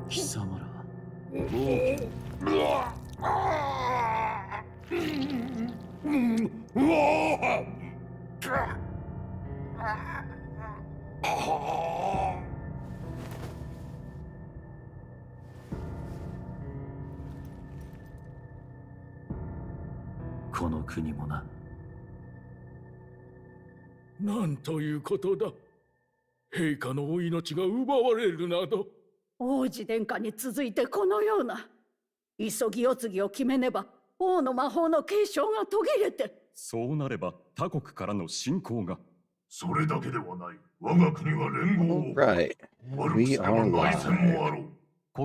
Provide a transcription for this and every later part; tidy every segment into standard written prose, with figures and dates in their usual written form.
貴様ら、王家この国もな。なんということだ。陛下のお命が奪われるなど。王子殿下に続いてこのような急ぎお次を決めねば王の魔法の継承が途切れて。そうなれば他国からの侵攻が。それだけではない。我が国は連合を。Right. 悪く We すれば are 内戦もあ live. ろ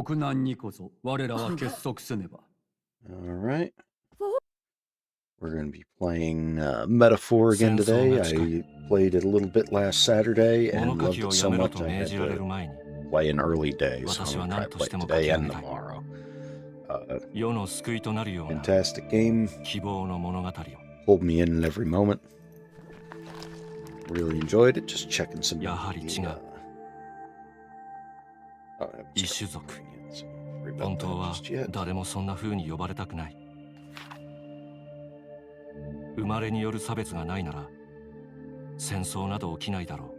う。国難にこそ我らは結束せねば。Alright. We're going to be playing Metaphor again today. I played it a little bit last Saturday and loved it so much I had to play an early day, so I'm going to try to play it today and tomorrow. Fantastic game. Pulled me in every moment. Really enjoyed it. Just checking some. 異種族。本当は誰もそんな風に呼ばれたくない。生まれによる差別がないなら戦争など起きないだろう。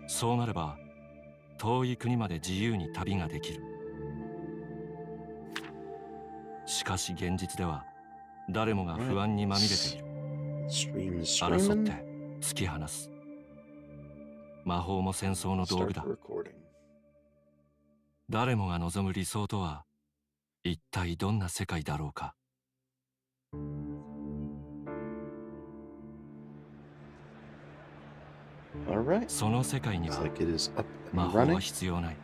そうなれば遠い国まで自由に旅ができる。しかし現実では誰もが不安にまみれている。争って突き放す。魔法も戦争の道具だ。誰もが望む理想とは一体どんな世界だろうか。その世界には魔法は必要ない。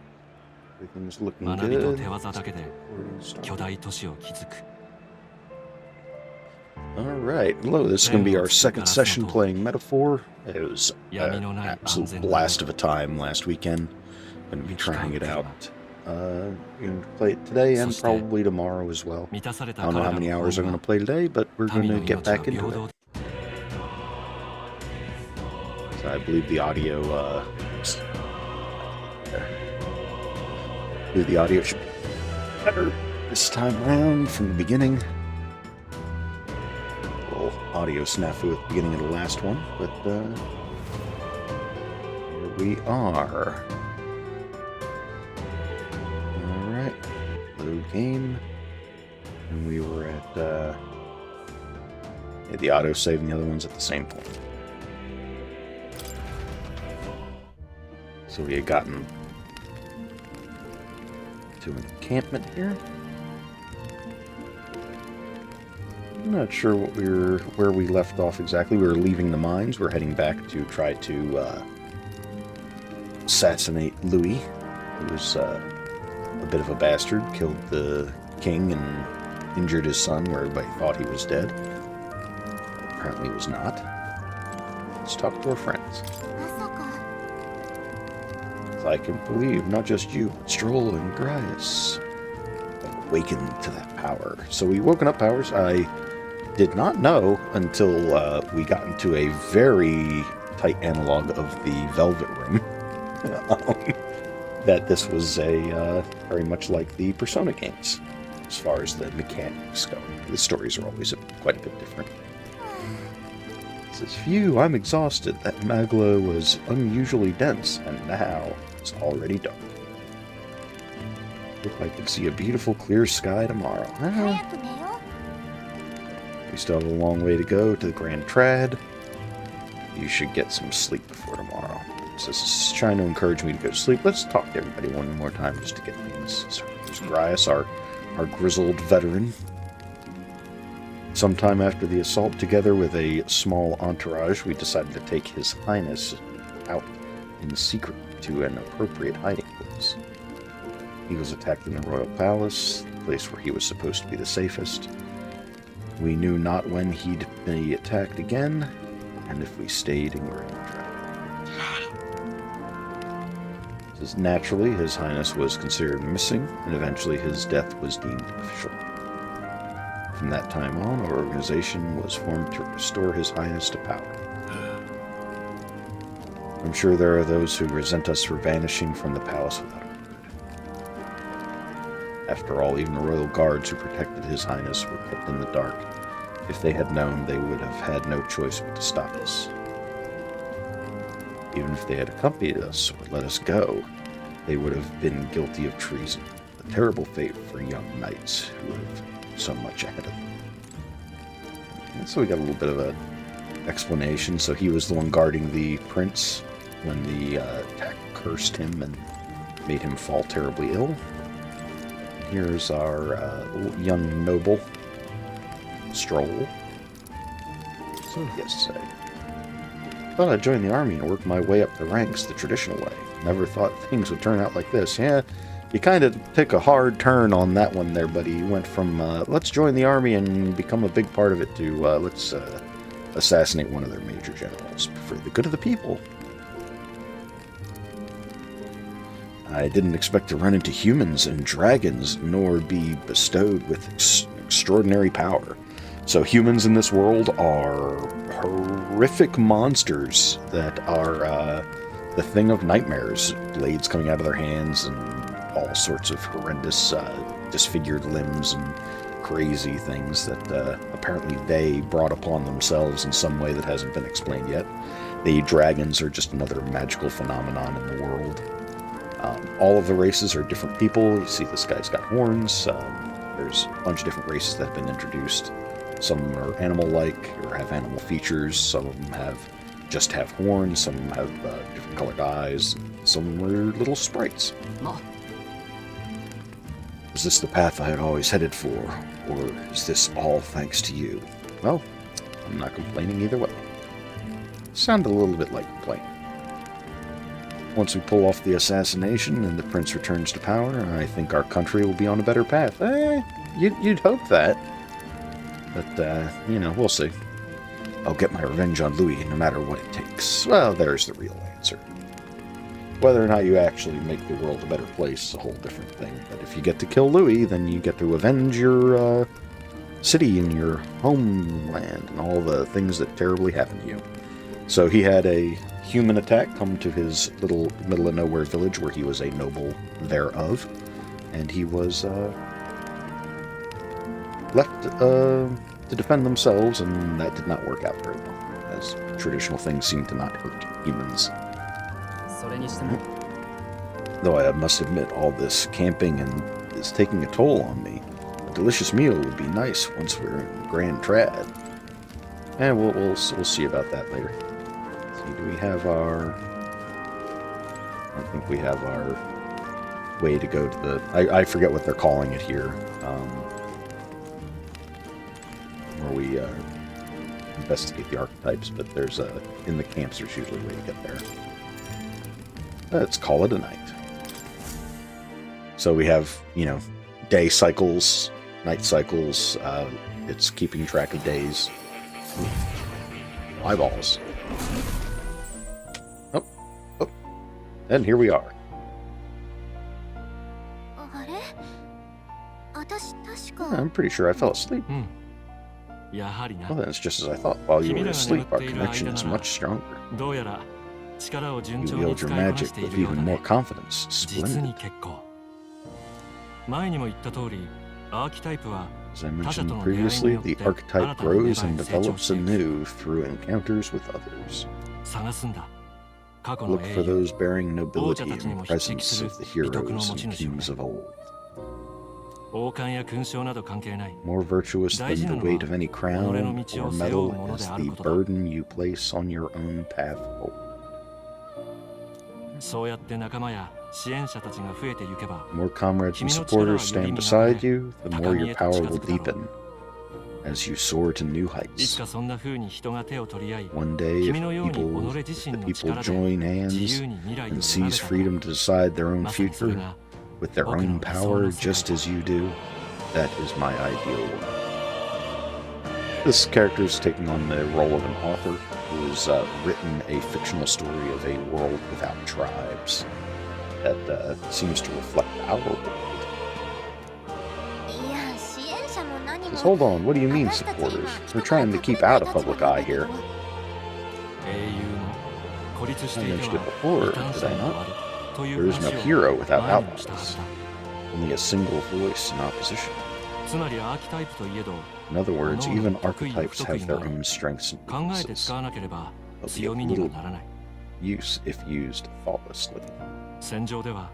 学びと手技だけで巨大都市を築く。Alright, hello, this is going to be our second session playing Metaphor. It was an absolute blast of a time last weekend. Going to be trying it out. We're going to play it today and probably tomorrow as well. I don't know how many hours I'm going to play today, but we're going to get back into it. So I believe the audio, should be better this time around from the beginning. Audio snafu at the beginning of the last one, but here we are. Alright, load game. And we were at the autosave and the other one's at the same point. So we had gotten to an encampment here. I'm not sure where we left off exactly. We were leaving the mines. We're heading back to try to assassinate Louis, who was a bit of a bastard, killed the king and injured his son where everybody thought he was dead. Apparently he was not. Let's talk to our friends. I can believe not just you, but Stroll and Grias awakened to that power. So we woken up powers. I did not know until we got into a very tight analog of the Velvet Room that this was a very much like the Persona games as far as the mechanics go. The stories are always quite a bit different. It says, phew, I'm exhausted. That Magla was unusually dense, and now it's already dark. Look like I can see a beautiful clear sky tomorrow. We still have a long way to go to the Grand Trad. You should get some sleep before tomorrow. So this is trying to encourage me to go to sleep. Let's talk to everybody one more time just to get things started. There's Grias, our grizzled veteran. Sometime after the assault, together with a small entourage, we decided to take His Highness out in secret to an appropriate hiding place. He was attacked in the royal palace, the place where he was supposed to be the safest. We knew not when he'd be attacked again, and if we stayed in Grand Trad. Naturally, His Highness was considered missing, and eventually his death was deemed official. From that time on, our organization was formed to restore His Highness to power. I'm sure there are those who resent us for vanishing from the palace without a word. After all, even the royal guards who protected His Highness were kept in the dark. If they had known, they would have had no choice but to stop us. Even if they had accompanied us or let us go, they would have been guilty of treason. A terrible fate for young knights who have so much ahead of them. And so we got a little bit of an explanation. So he was the one guarding the prince when the attack cursed him and made him fall terribly ill. Here's our young noble, Stroll. So yes, I thought I'd join the army and work my way up the ranks the traditional way. Never thought things would turn out like this. Yeah, you kind of took a hard turn on that one there, buddy. You went from, let's join the army and become a big part of it to, let's assassinate one of their major generals for the good of the people. I didn't expect to run into humans and dragons, nor be bestowed with extraordinary power. So humans in this world are horrific monsters that are the thing of nightmares. Blades coming out of their hands and all sorts of horrendous disfigured limbs and crazy things that apparently they brought upon themselves in some way that hasn't been explained yet. The dragons are just another magical phenomenon in the world. All of the races are different people. You see this guy's got horns. There's a bunch of different races that have been introduced. Some of them are animal-like or have animal features. Some of them just have horns. Some of them have different colored eyes. Some of them are little sprites. Is this the path I had always headed for, or is this all thanks to you? Well, I'm not complaining either way. Sounded a little bit like complaining. Once we pull off the assassination and the prince returns to power, I think our country will be on a better path. You'd hope that. But, you know, we'll see. I'll get my revenge on Louis no matter what it takes. Well, there's the real answer. Whether or not you actually make the world a better place is a whole different thing. But if you get to kill Louis, then you get to avenge your city and your homeland and all the things that terribly happened to you. So he had a human attack come to his little middle-of-nowhere village where he was a noble thereof. And he was left to defend themselves, and that did not work out very well, as traditional things seem to not hurt humans. Though I must admit, all this camping is taking a toll on me. A delicious meal would be nice once we're in Grand Trad. And we'll see about that later. Let's see, do we have our... I don't think we have our way to go to the... I forget what they're calling it here. Where we investigate the archetypes, but there's in the camps there's usually a way to get there. Let's call it a night. So we have, you know, day cycles, night cycles. It's keeping track of days. Ooh. Eyeballs. Oh. And here we are. I'm pretty sure I fell asleep. Well, then it's just as I thought. While you were asleep, our connection is much stronger. You wield your magic with even more confidence. Splendid. As I mentioned previously, the archetype grows and develops anew through encounters with others. Look for those bearing nobility in the presence of the heroes and kings of old. More virtuous than the weight of any crown or medal is the burden you place on your own path forward. The more comrades and supporters stand beside you, the more your power will deepen as you soar to new heights. One day, if the people join hands and seize freedom to decide their own future with their own power just as you do, that is my ideal world. This character is taking on the role of an author who has written a fictional story of a world without tribes that seems to reflect our world. Says, hold on, what do you mean supporters? We're trying to keep out of public eye here. 立し I ていて mentioned it は before, 異端 did 者 I に not? 終わるとい There う is no 話を hero without 前にもしたはず allies. だ。 Only a single voice in opposition. つまりアーキタイプといえど In other words, even 得意不 archetypes 得意 have が their own strengths 考 and えて weaknesses. 使わなければ They'll be 強 of みには little ならない。 use if used thoughtlessly. 戦場では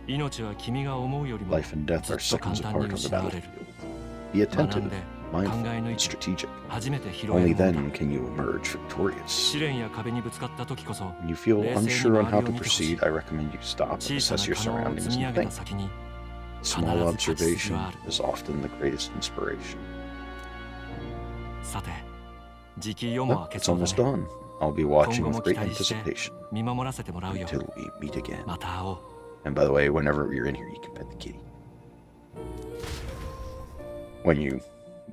命は君が思うよりも Life and death ず are っと簡 seconds 単 apart に on the 失われる。 battlefield. Be 学ん attentive, で考 mindful, え抜 and いて strategic. 初めて拾え Only るものだ。 then can you emerge victorious. 試練や壁にぶつかった時こそ When you feel 冷静に unsure on how 周り to を見てほしい。 proceed, I recommend you stop and 小さ assess な your 可能を surroundings 積み上 and げた think. 先に Small 必ず立ち筋 observation はある。 is often the greatest inspiration. さて、時期夜も Well, 明け it's そうだ almost ね。 done. I'll be watching with great anticipation 見守らせてもらうよ。 until we meet again. また会おう。 And by the way, whenever you're in here, you can pet the kitty. When you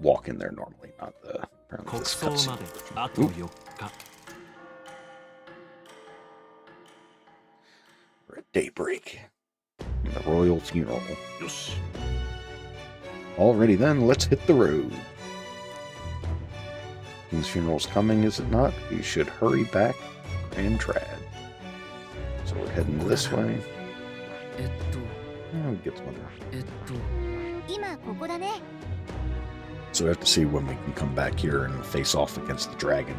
walk in there normally, not the apparently 国 this 葬 cutscene. まであと4日。 We're at daybreak. In the royal funeral. よし。 Alrighty then, let's hit the road. King's funeral's coming, is it not? We should hurry back and trad. So we're heading this way. Oh, get some other. 今ここだね。 So we have to see when we can come back here and face off against the dragon.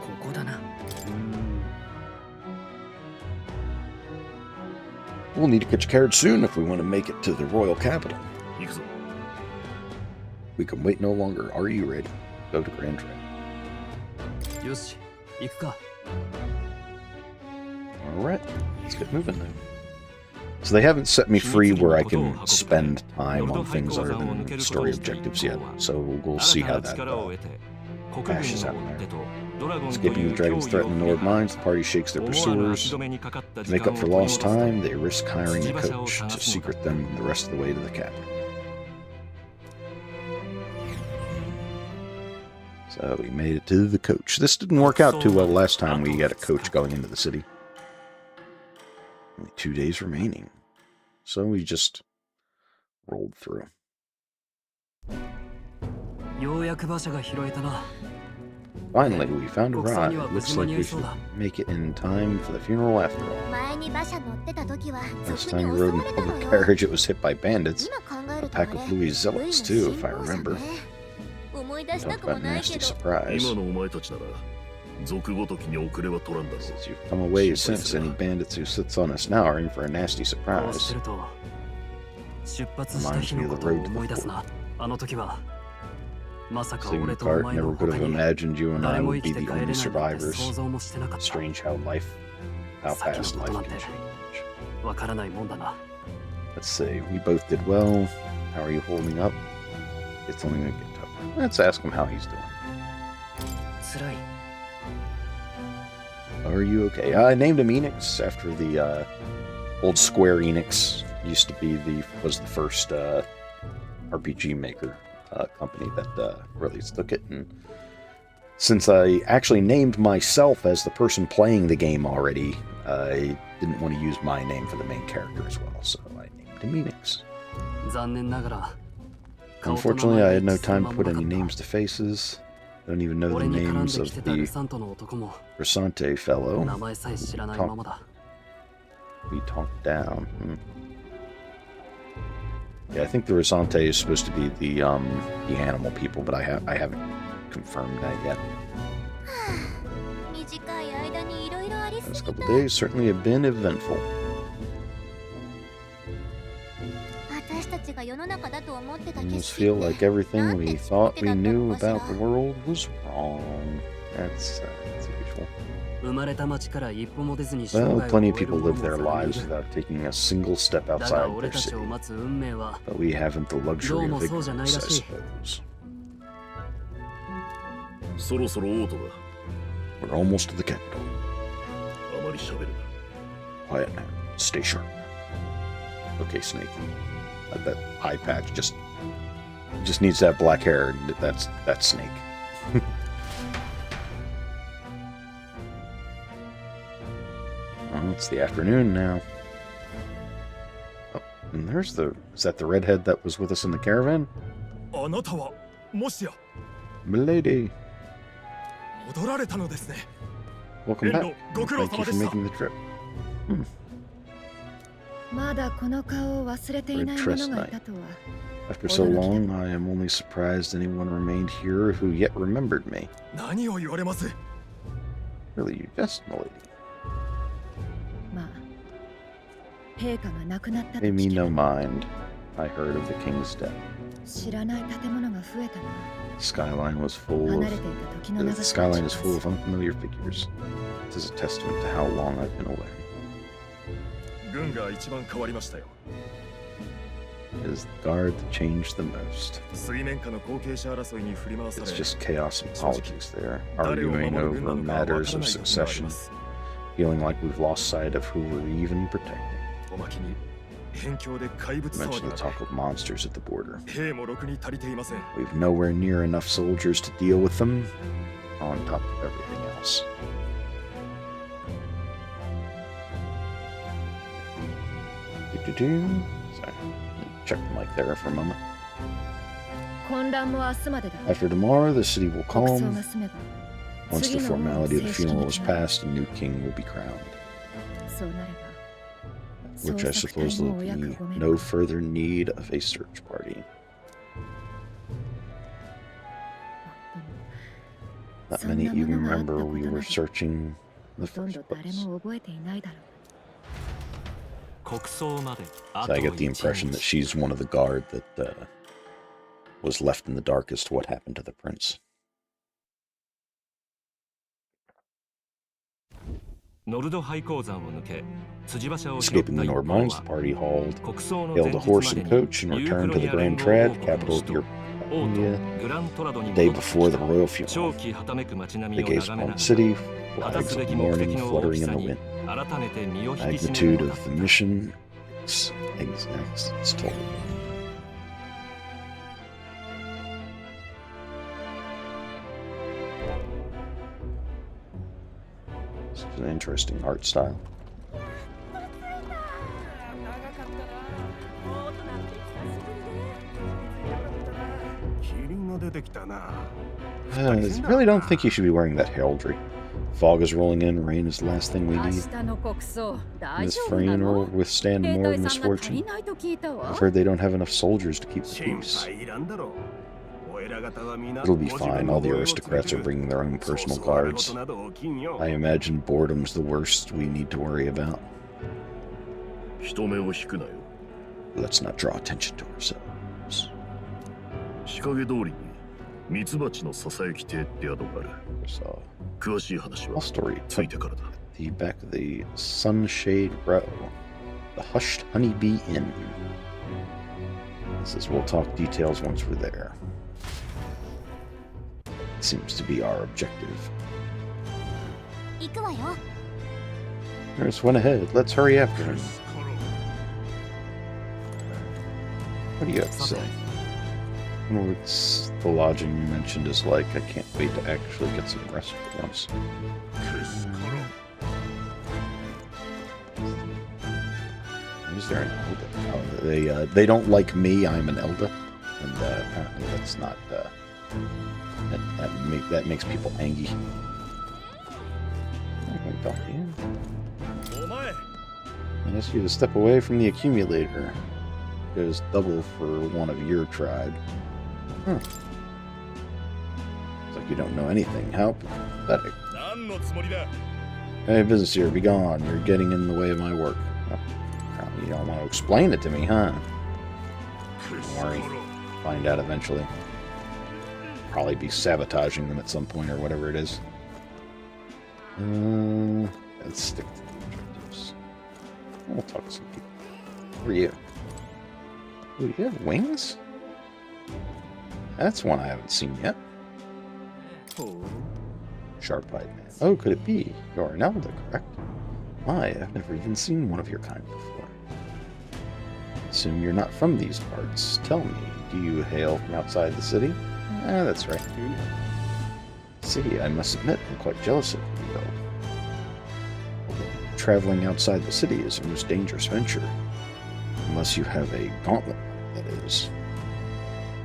ここだな。 We'll need to catch a carriage soon if we want to make it to the royal capital. 行くぞ。 We can wait no longer. Are you ready? Go to Grand Trad. よし、行くか。 Alright, let's get moving then. So they haven't set me free where I can spend time on things other than story objectives yet. So we'll see how that hashes out there. Escaping the dragon's threat in the Nord mines, the party shakes their pursuers. To make up for lost time, they risk hiring a coach to secret them the rest of the way to the capital. So we made it to the coach. This didn't work out too well last time we got a coach going into the city. Only 2 days remaining. So we just rolled through. ようやく馬車が拾えたな。 Finally, we found a ride. Looks like we should make it in time for the funeral after all. 前に馬車乗ってた時は Last 賊に time 襲 we わ rode in れ a たの public よ。 carriage, it was hit by bandits. 今考え A ると pack あれ of Louis ルイ zealots の too, 信 if I 号車 remember. ね。思い出し Talk たくも about ない nasty けど。 surprise. 今のお前たちなら、賊ごときに遅れは取らんだろう。 Since you've come away since, any bandits who sits on us now are in for a nasty こうし surprise. てると出発した日のことを思い出すな。あの時はまさか Sitting in 俺 the とお cart, 前 never の could 他 have に imagined you and 誰 I も would 生 be きて the 帰れない only なんて survivors. 想像もしてなかった。 Strange how life, how 先の fast こと life なん can て change. わからないもんだな。 Let's see, we both did well. How are you holding up? It's only gonna get tougher. Let's ask him how he's doing. 辛い。 Are you okay? I named him Enix after the old Square Enix. Used to be was the first RPG maker company that released took it. And since I actually named myself as the person playing the game already, I didn't want to use my name for the main character as well, so I named him Enix. 残念ながら。 Unfortunately, I had no time to put any names to faces. I don't even know the 俺に絡ん names で of きてたル the サントの男も Rasante fellow. 名前さえ知らないままだ。 We talked down. Yeah, I think the Rasante is supposed to be the animal people, but I haven't confirmed that yet. 短い間にいろいろありす Last ぎ couple た。 days certainly have been eventful. 私たちが世の中だと思ってた景 Almost 色 feel って like everything we thought we knew Not that about the world was wrong. That's usual. 生まれた町から一歩も出ずに生涯 Well, を plenty of 終える people 者 live も their ざらにい lives る。 without taking a single step だ outside が their 俺たち city. を待つ運命は But we haven't the luxury of どうもそうじゃないら ignorance, I しい。 suppose. そろそろオートだ。 We're almost to the capital. あまり喋るな。 Quiet now. Stay sharp. Okay, Snake. That eye patch just needs to have black hair. That's Snake. Well, it's the afternoon now. Oh, and is that the redhead that was with us in the caravan? あなたはもしや Milady. 戻られたのですね。Welcome back. Thank you for making the trip. まだこの顔を忘れていない者がいたとは。 After so long, I am only surprised anyone remained here who yet remembered me. 何を言われます。 Really, you jest, milady. まあ、陛下が亡くなったと Pay me 聞け no mind. I heard of the king's death. 知らない建物が増えたな。 Skyline was full 離 of れていた時の the 長さ skyline is full of unfamiliar figures. This is a testament to how long I've been away. 軍が一番変わりましたよ。 It is the guard that changed the most. 水面下の後継者争いに振り回さ It's れ、 just chaos and politics there, 誰を arguing 守る over 軍なのかわからない matters of 時があり succession, ます。 feeling like we've lost sight of who we're even protecting. おまけに辺境で怪物 You 騒 mentioned ぎ the が talk of monsters at the border. 兵もろくに足りていません。 We've nowhere near enough soldiers to deal with them, on top of everything else. Do-do-do. Sorry, check the mic there for a moment. 混乱も明日までだ。 After tomorrow, the city will 国葬 calm. が済めば、 Once the 次の王の formality of the 正式 funeral に is 決まる。 past, a new king will be crowned. そうなれば、 Which I 捜索 suppose 隊 there'll もお役 be 御免。 no further need of a search party. Not many even remember we were searching in ほ the とん first ど誰 place. も覚えていないだろう。国葬まで So I get the impression that she's one of the guard that was left in the dark as to what happened to the prince. ノルド廃鉱山を抜け辻馬車を拾っ Escaping た the 一 Nord 行 mines, は the party hauled, 国葬の hailed 前 a 日 horse ま and でに coach, and ユーク returned ロ to ニ the ア Grand 連合 Trad, 王国 capital の of 首都 Europe. 王都 Yeah. グラントラドに The day 戻ってき before the た royal 長 funeral. 期はためく街並 The みを gates 眺め upon な the がら city, 果た flags す of べ the き目的 morning の大 fluttering き in さ the に wind. 改めて身を引き締め Magnitude るのだ of っ the た mission it's told. It's an interesting art style. キリンが出てきたな。 I really don't think you should be wearing that heraldry. Fog is rolling in, rain is the last thing we 明 need. 日の国葬 Can 大 this 丈夫な funeral の withstand 兵 more 隊さんが足り misfortune? ないと聞いたわ I've heard they don't have enough soldiers to keep the 心 peace. 配いらんだろう。お偉方は皆 It'll be ご自分 fine. の All the 護衛を aristocrats 続 are ける bringing their own そう personal そうあれ guards. 事など起きんよ I imagine boredom's the worst we need to worry about. 人目を引くなよ。 Let's not draw attention to ourselves. 仕掛け通りにミツバチのささやき亭って宿がある。 There's a 詳しい話 whole は story つい at てからだ。 the back of the Sunshade Row. The Hushed Honeybee Inn. It says we'll talk details once we're there. Seems to be our objective. 行くわよ。 Nurse went ahead. Let's hurry after him. What do you have to say? Well, it's the lodging you mentioned is like, I can't wait to actually get some rest for once. Is there an Elda? Oh, they don't like me. I'm an Elda, and apparently that's not. That makes people angry. I'm going to talk to you. I ask you to step away from the accumulator. It goes double for one of your tribe. Huh. It's like you don't know anything. How pathetic. Hey, business here. Be gone. You're getting in the way of my work. Oh, you don't want to explain it to me, huh? Don't worry. Find out eventually. Probably be sabotaging them at some point or whatever it is. Let's stick to the objectives. We'll talk to some people. Who are you? Ooh, you have wings? That's one I haven't seen yet. Sharp-eyed man. Oh, could it be? You're an Elda, correct? My, I've never even seen one of your kind before. Assume you're not from these parts. Tell me, do you hail from outside the city? Ah, that's right. See, I must admit, I'm quite jealous of you, though. Traveling outside the city is a most dangerous venture. Unless you have a gauntlet, that is.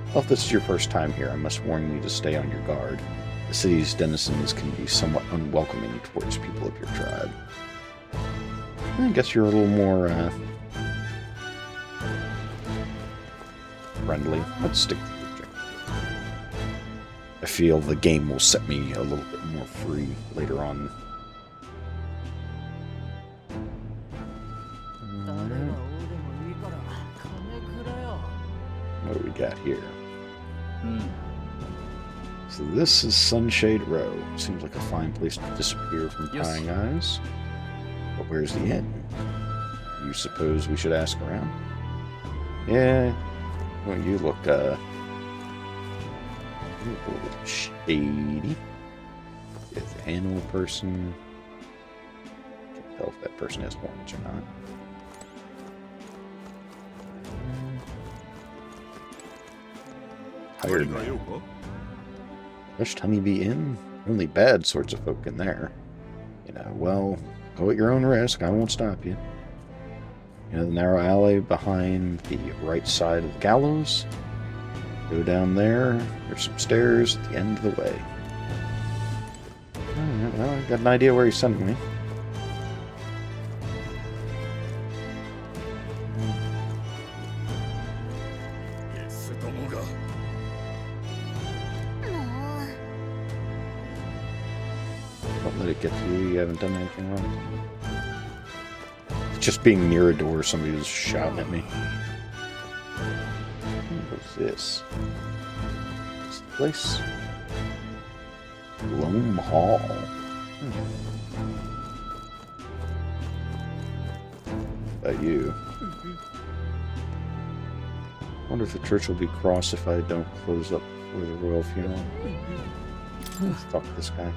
Well, if this is your first time here, I must warn you to stay on your guard. The city's denizens can be somewhat unwelcoming towards people of your tribe. I guess you're a little more friendly. Let's stick to the objective. I feel the game will set me a little bit more free later on. What do we got here? So this is Sunshade Row. Seems like a fine place to disappear from prying eyes. But where's the inn? You suppose we should ask around? Yeah. Well, you look a little shady. Is an animal person. Can't tell if that person has horns or not. Hired man. Rushed Honeybee Inn? Only bad sorts of folk in there. You know, well, go at your own risk. I won't stop you. You know, the narrow alley behind the right side of the gallows. Go down there. There's some stairs at the end of the way. Alright, well, I got an idea where he's sending me. Don't let it get to you. You haven't done anything wrong. Just being near a door, somebody was shouting at me. What's this? This place? Loam Hall. About you. Wonder if the church will be cross if I don't close up for the royal funeral. Let's talk to this guy.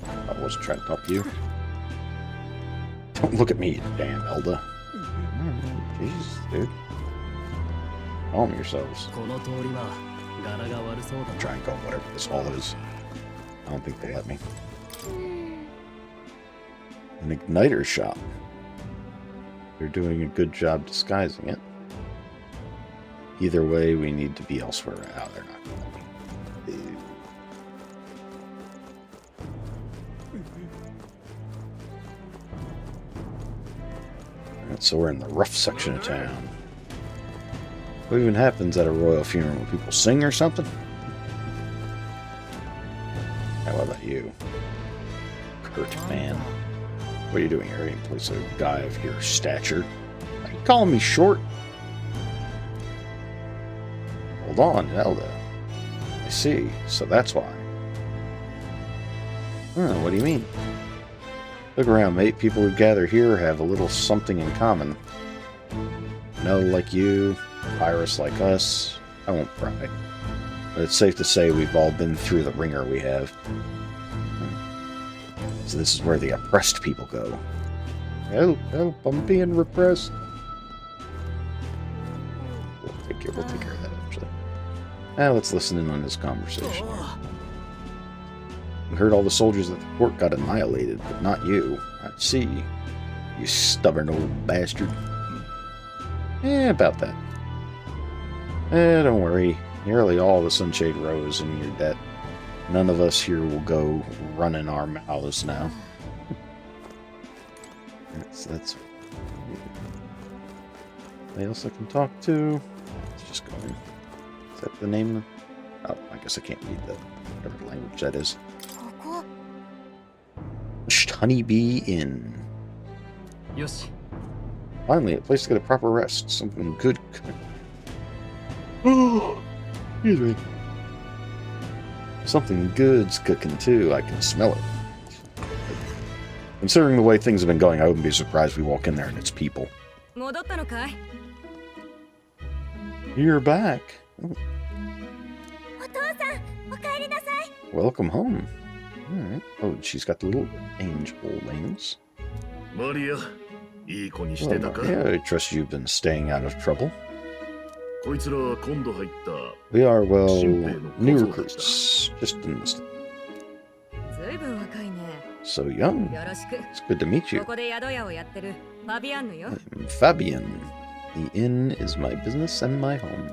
I wasn't trying to talk to you. Don't look at me, damn Elda. Jesus, dude. Calm yourselves. Try and go whatever this hall is. I don't think they'll let me. An igniter shop. They're doing a good job disguising it. Either way, we need to be elsewhere. Oh, they're not going to let me. So we're in the rough section of town. What even happens at a royal funeral? People sing or something? Hey, what about you? Kurt, man. What are you doing here? In place of a guy of your stature? Are you calling me short? Hold on, Elda. I see. So that's why. Huh, what do you mean? Look around, mate. People who gather here have a little something in common. No, like you, Pyrus like us. I won't pry. But it's safe to say we've all been through the ringer we have. So this is where the oppressed people go. Help, help, I'm being repressed. We'll take care of that, actually. Now let's listen in on this conversation. We heard all the soldiers at the port got annihilated, but not you. I see. You stubborn old bastard. About that. Don't worry. Nearly all the Sunshade Row is in your debt. None of us here will go running our mouths now. That's... Anybody else I can talk to? Let's just go in. Is that the name? Oh, I guess I can't read that. Whatever language that is. Honeybee Inn. Yoshi. Finally, a place to get a proper rest. Something good. Excuse me. Something good's cooking too. I can smell it. Considering the way things have been going, I wouldn't be surprised we walk in there and it's people. You're back. Oh. Welcome home. Alright. Oh, she's got the little angel wings. Maria, Yeah, I trust you've been staying out of trouble. We are, well, new recruits. Just enlisted. So young. It's good to meet you. I'm Fabian. The inn is my business and my home.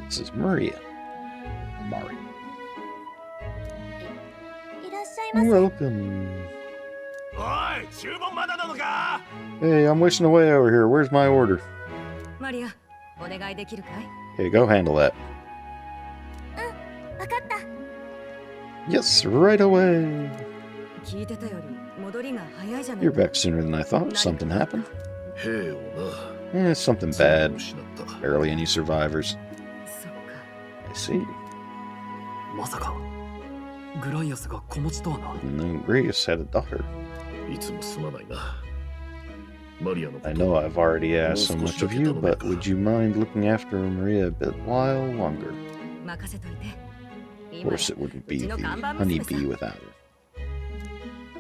This is Maria. Mari. いらっしゃいませ。 Welcome. おい、注文まだなのか？ Hey, I'm wishing away over here. Where's my order? マリア、お願いできるかい？ Hey, go handle that. わかった。 Yes, right away. 聞いてたより戻りが早いじゃない You're back sooner than I thought. Something happened? 兵をな。 Something bad. 失った。 Barely any survivors. そっか。 I see. まさかグライアスが子持ちとはな。 No, Grace had a daughter. いつもすまないな。マリアのこと。 I know I've already asked so much of you, but would you mind looking after Maria a bit while longer? 任せといて。 Of course, it wouldn't be the honeybee without her.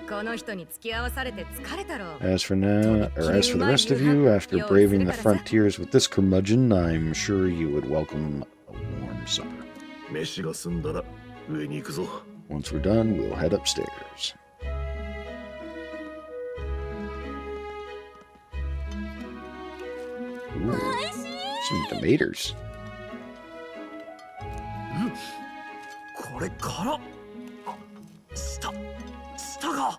この人に付き合わされて疲れたろ。 As for now, or as for the rest of you, after braving the frontiers with this curmudgeon, I'm sure you would welcome a warm supper. 飯が済んだら上に行くぞ。 Once we're done, we'll head upstairs. Ooh, some tomatoes. これから下が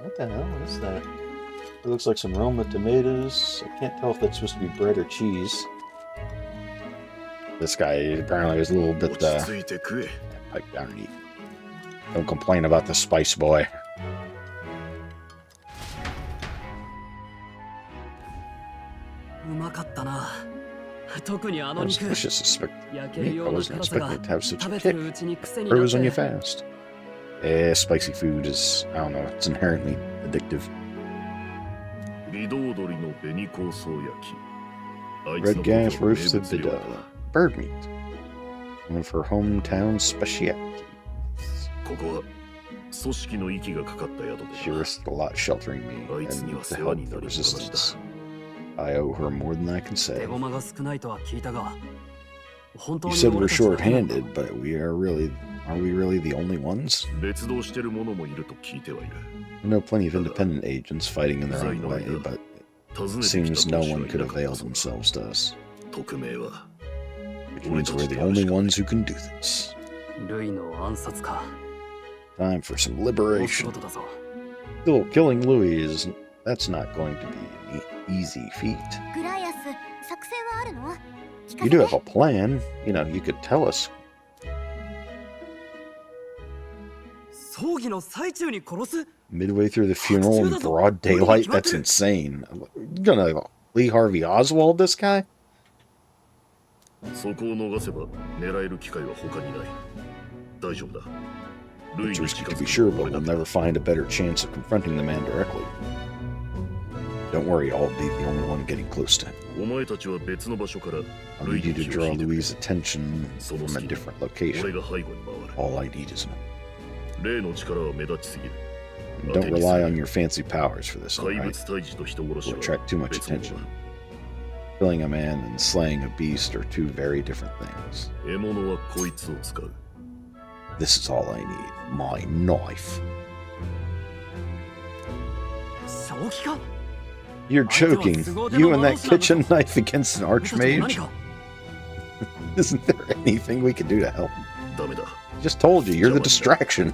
What the hell is that? It looks like some Roma tomatoes. I can't tell if that's supposed to be bread or cheese. This guy apparently is a little bit 落ち着いて食え。 pipe down and eat. Don't complain about the spice boy. うまかったな。特にあの That was 肉 delicious. 焼ける I ような wasn't 辛さが expecting it to have such 食 a べて kick. るうちに癖に Or な it っ was on you て fast. Spicy food is, I don't know, it's inherently addictive. 微動鶏の紅香草焼き。あいつ Red の gas 故郷の名 roasted 物料理 bideau. だ。 Bird meat. One of her hometown specialties. ここは組織の息がかかった宿で She な。 risked a lot sheltering me あいつに and は to 世話 help に the なりっぱなし resistance. だ。 I owe her more than I can 手 say. 駒が少ないとは聞いたが本当 You に said we're 俺たちだけなのか short-handed, but are we really the only ones? 別動してる者もいると聞いてはいる。 I know plenty of independent agents fighting in their own way, but 訪 it ねてき seems た no 同士 one はい could なかった avail そうだ。 themselves to us, 匿名は which means we're the only ones who can do this. ルイの暗殺か Time for some 大仕 liberation. 事だぞ Still, killing Louis that's not going to be an easy feat. グライアス、作戦はあるの？聞か You せ do て。 have a plan. You know, you could tell us. 葬儀の最中に殺す Midway through the funeral in broad daylight? That's insane. You're gonna Lee Harvey Oswald this guy? そこを逃せば狙える機会は他にない。大丈夫だ。ルイ It's に risky 近 to づ be く sure, の but は俺 we'll だ never find a better chance of confronting the man directly. Don't worry, I'll be the only one getting close to him. お前たちは別の場所から I'll ルイ need you に to 気を draw 引いてくれ。 Louis' attention その from a 隙に different 俺 location. が背後に回る。 All I need is 例の力は目立ちすぎる。 an Don't rely on your fancy powers for this, 怪 alright? 物退治と人殺し Will は attract too much 別物 attention. だ。 Killing a man and slaying a beast are two very different things. 獲物はこいつを使う。 This is all I need. My knife. 正気か You're joking. You and that kitchen knife against an 俺たちも何 archmage? か Isn't there anything we can do to help? ダメだ。 Just told you, you're the distraction.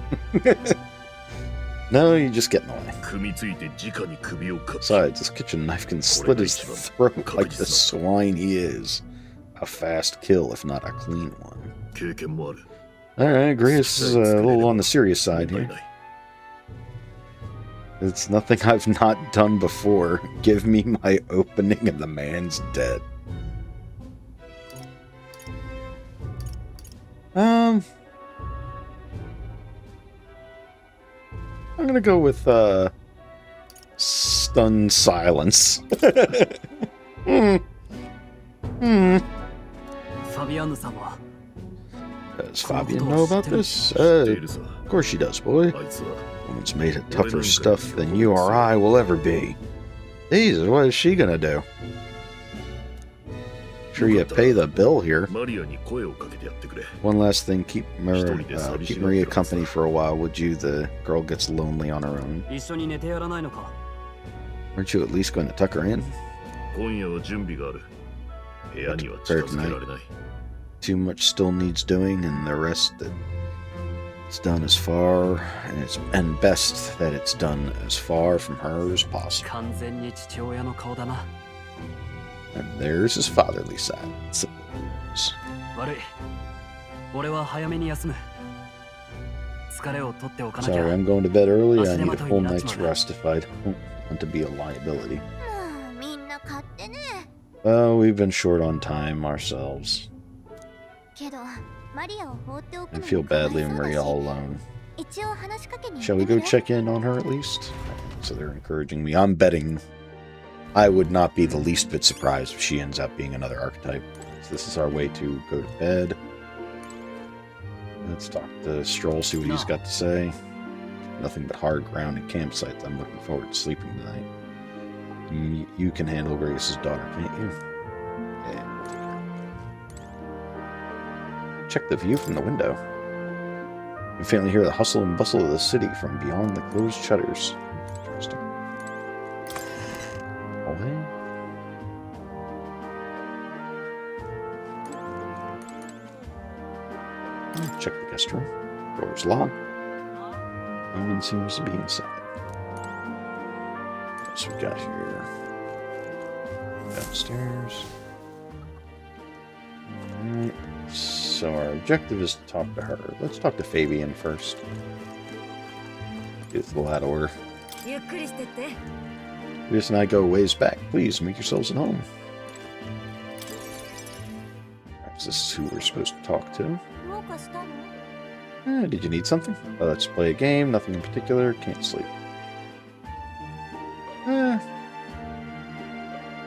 No, you just get in the way. 組みついて直に首をかき。 Besides, this kitchen knife can slit his throat like the swine he is. A fast kill, if not a clean one. 経験もある。 Alright, Grace is a little on the serious side 問題 here. ない。 It's nothing I've not done before. Give me my opening and the man's dead. I'm gonna go with, stunned silence. ファビアンヌさんは Does Fabian know about this? 知っているさ。 Of course she does, boy. あいつは Woman's made of tougher stuff than you or I will ever be. Jesus, what is she gonna do? Sure you pay the bill here. マリアに声をかけてやってくれ。 One last thing, keep Maria company for a while, would you? The girl gets lonely on her own. 一緒に寝てやらないのか Aren't you at least going to tuck her in? 今夜は準備がある。部屋には近づけられない。too much still needs doing, and the rest that it's done as far and best that it's done as far from her as possible. 完全に父親の顔だな。 And there's his fatherly side. Suppose. 悪い。俺は早めに休む。疲れを取っておかなきゃ。 Sorry, I'm going to bed early. I need a full night's rest if I don't want to be a liability. もうみんな勝手ね。 Well, we've been short on time ourselves. けどマリアを放っておく I の feel もかわい badly そう and だ Maria し all alone. 一応話しかけに Shall 行 we って go みる？ check in on her at least? So they're encouraging me. I'm betting I would not be the least bit surprised if she ends up being another archetype. So this is our way to go to bed. Let's talk to Stroll, see what he's got to say. Nothing but hard ground and campsites. I'm looking forward to sleeping tonight. You can handle Grace's daughter, can't you? Yeah. Check the view from the window. You faintly hear the hustle and bustle of the city from beyond the closed shutters. Interesting. Hallway? Check the guest room. Door's locked. No one seems to be inside. What else we got here? Downstairs. Alright. So our objective is to talk to her. Let's talk to Fabian first. Get the out of order. Fabius and I go ways back. Please make yourselves at home. Perhaps this is who we're supposed to talk to. どうかしたの？ Did you need something? Let's play a game. Nothing in particular. Can't sleep.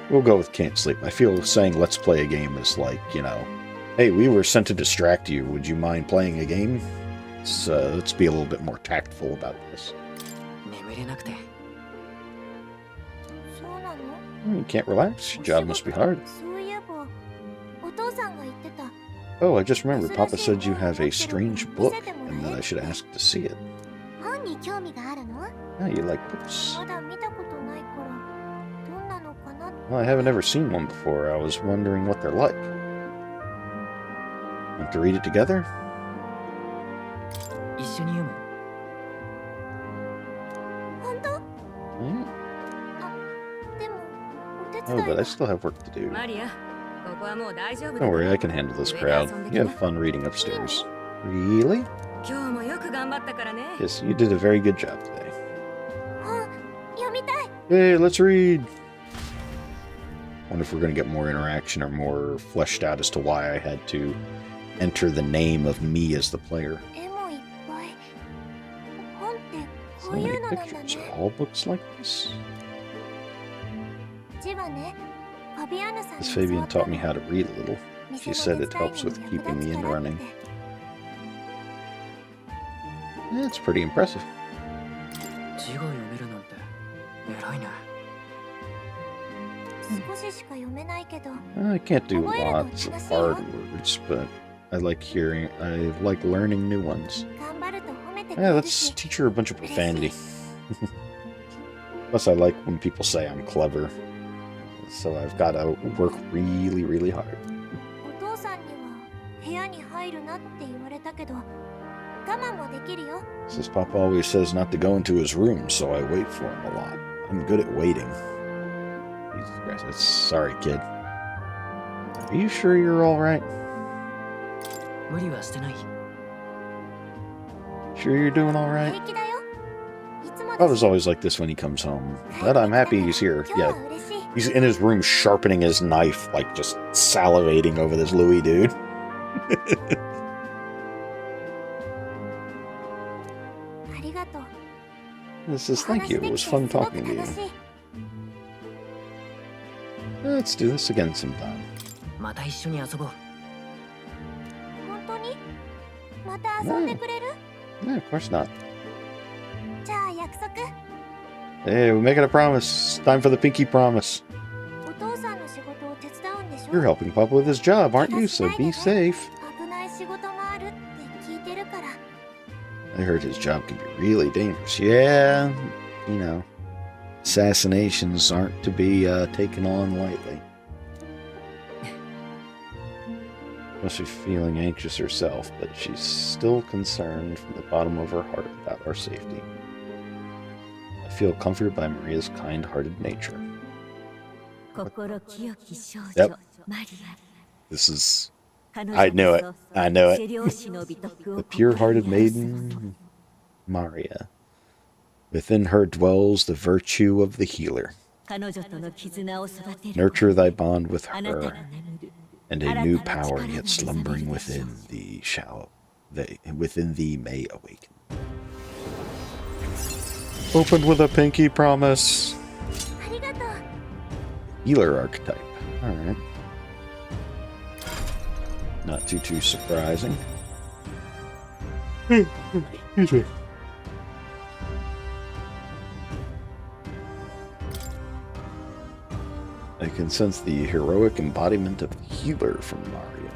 We'll go with can't sleep. I feel saying let's play a game is like, you know, hey, we were sent to distract you. Would you mind playing a game? Let's be a little bit more tactful about this. 眠れなくて。そうなの？ You can't relax. Your job must be hard. そういえばお父さんが言ってた。 Oh, I just remembered. Papa said you have a strange book and that I should ask to see it. 本に興味があるの？ Yeah, you like books. まだ見たことないからどんなのかな？ Well, I haven't ever seen one before. I was wondering what they're like. Want to read it together? 一緒に読む。本当？ Yeah. でもお手 Oh, 伝い but は I still have work to do. マリア、ここはもう大丈夫だ。 Don't worry, I can handle this crowd. You had fun reading upstairs. Really? 今日もよく頑張ったからね。 Yes, you did a very good job today. 本読みたい。 Hey, let's read! Wonder if we're going to get more interaction or more fleshed out as to why I had to enter the name of me as the player. 絵もいっぱい。本ってこ So うい many うのなんだ pictures. ね。 Are all books like this? 字はね、ファビアーナさんに As 教 Fabian わった taught の me how to read a little. 店 She の said 手 it 伝い helps に with も keeping me 役 in 立つからっ running. て。 Yeah, it's pretty impressive. 字が読めるなんて偉いね。少ししか読めないけど、 I can't do 覚えるの lots of 楽しいよ。 hard words, but I like learning new ones. 頑張ると褒めてく Yeah, れる let's し。 teach her a bunch of profanity. Plus, I like when people say I'm clever. So I've got to work really, really hard. お父さんには部屋に入るなって言われたけど、我慢もできるよ。 Says Papa always says not to go into his room, so I wait for him a lot. I'm good at waiting. Jesus Christ, sorry, kid. Are you sure you're all right? 無理はしてない。 Sure you're doing all right? 平気だよ。いつも Papa's always like this when he comes home. But I'm happy he's here. 今日 Yeah, は嬉しい。 he's in his room sharpening his knife, like just salivating over this Louis dude. ありがとう。 This is thank you. It was fun talking to you. 楽しい。 Let's do this again sometime. また一緒に遊ぼう。本当に？また遊んでくれる？ Yeah, of course not. じゃあ約束。 Hey, we're making a promise. It's time for the pinky promise. お父さんの仕事を手伝うんでしょ？ You're helping Papa with his job, aren't you? So be safe. 危ない仕事もあるって聞いてるから。 I heard his job can be really dangerous. Yeah, you know, assassinations aren't to be taken on lightly. Must be feeling anxious herself, but she's still concerned from the bottom of her heart about our safety. I feel comforted by Maria's kind-hearted nature. Yep. This is... I know it. I know it. The pure-hearted maiden, Maria. Within her dwells the virtue of the healer. Nurture thy bond with her, and a new power yet slumbering within thee within thee may awaken. Opened with a pinky promise. Healer archetype. Alright. Not too surprising. I can sense the heroic embodiment of the healer from Maria.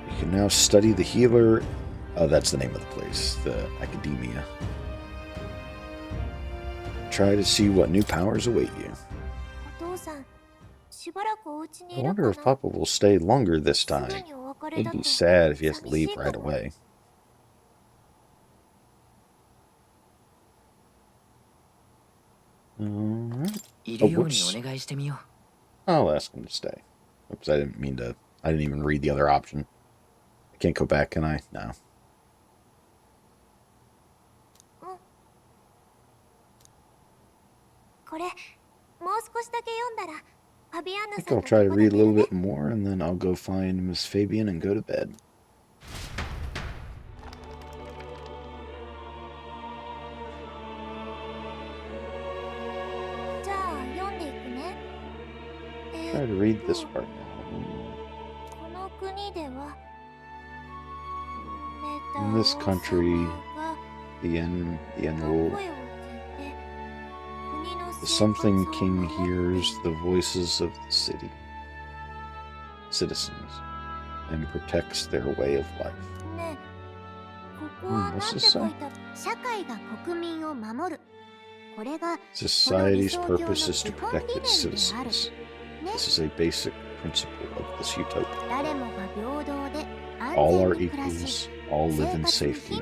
You can now study the healer. Oh, that's the name of the place, the Academia. Try to see what new powers await you. I wonder if Papa will stay longer this time. It'd be sad if he has to leave right away. Alright. Oh, whoops. I'll ask him to stay. Oops, I didn't mean to. I didn't even read the other option. I can't go back, can I? No. I think I'll try to read a little bit more, and then I'll go find Miss Fabian and go to bed. Try to read this part now. In this country, the Enroll, the Something King hears the voices of the citizens, and protects their way of life. What's this say? Society's purpose is to protect its citizens. This is a basic principle of this utopia. All are equals, all live in safety,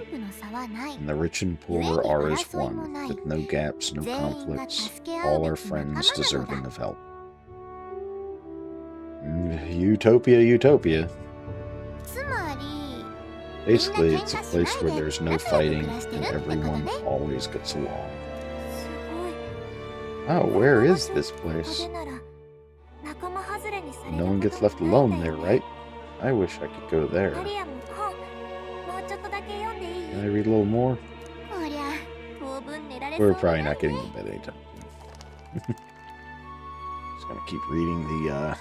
and the rich and poor are as one, with no gaps, no conflicts. All are friends deserving of help. Utopia, utopia. Basically, it's a place where there's no fighting and everyone always gets along. Oh, where is this place? No one gets left alone there, right? I wish I could go there. Can I read a little more? We're probably not getting to bed anytime soon. Just gonna keep reading the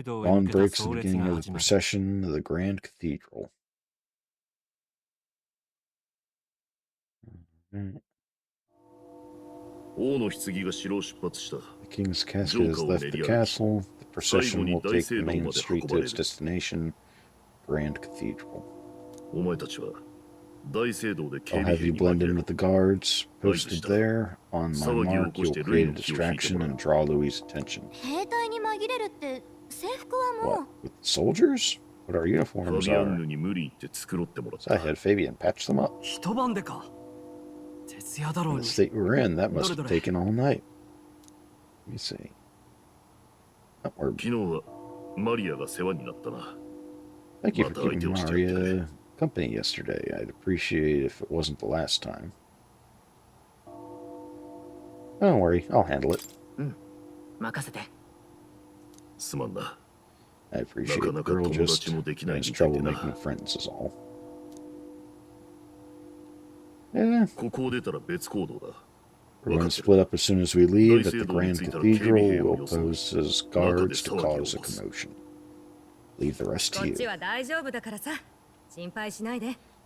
dawn breaks at the beginning of the procession of the Grand Cathedral. The King's casket has left the castle. The procession will take the main street to its destination, Grand Cathedral. I'll have you blend in with the guards posted there. On my mark, you'll create a distraction and draw Louis' attention. What? With soldiers? What our uniforms are? So I had Fabian patch them up. In the state we're in, that must have taken all night. Let me see. Thank you for keeping Maria company yesterday. I'd appreciate it if it wasn't the last time. Don't worry, I'll handle it. I appreciate the girl just has trouble making friends is all. Yeah. We're going to split up as soon as we leave. At the Grand Cathedral, we'll pose as guards to cause a commotion. Leave the rest to you.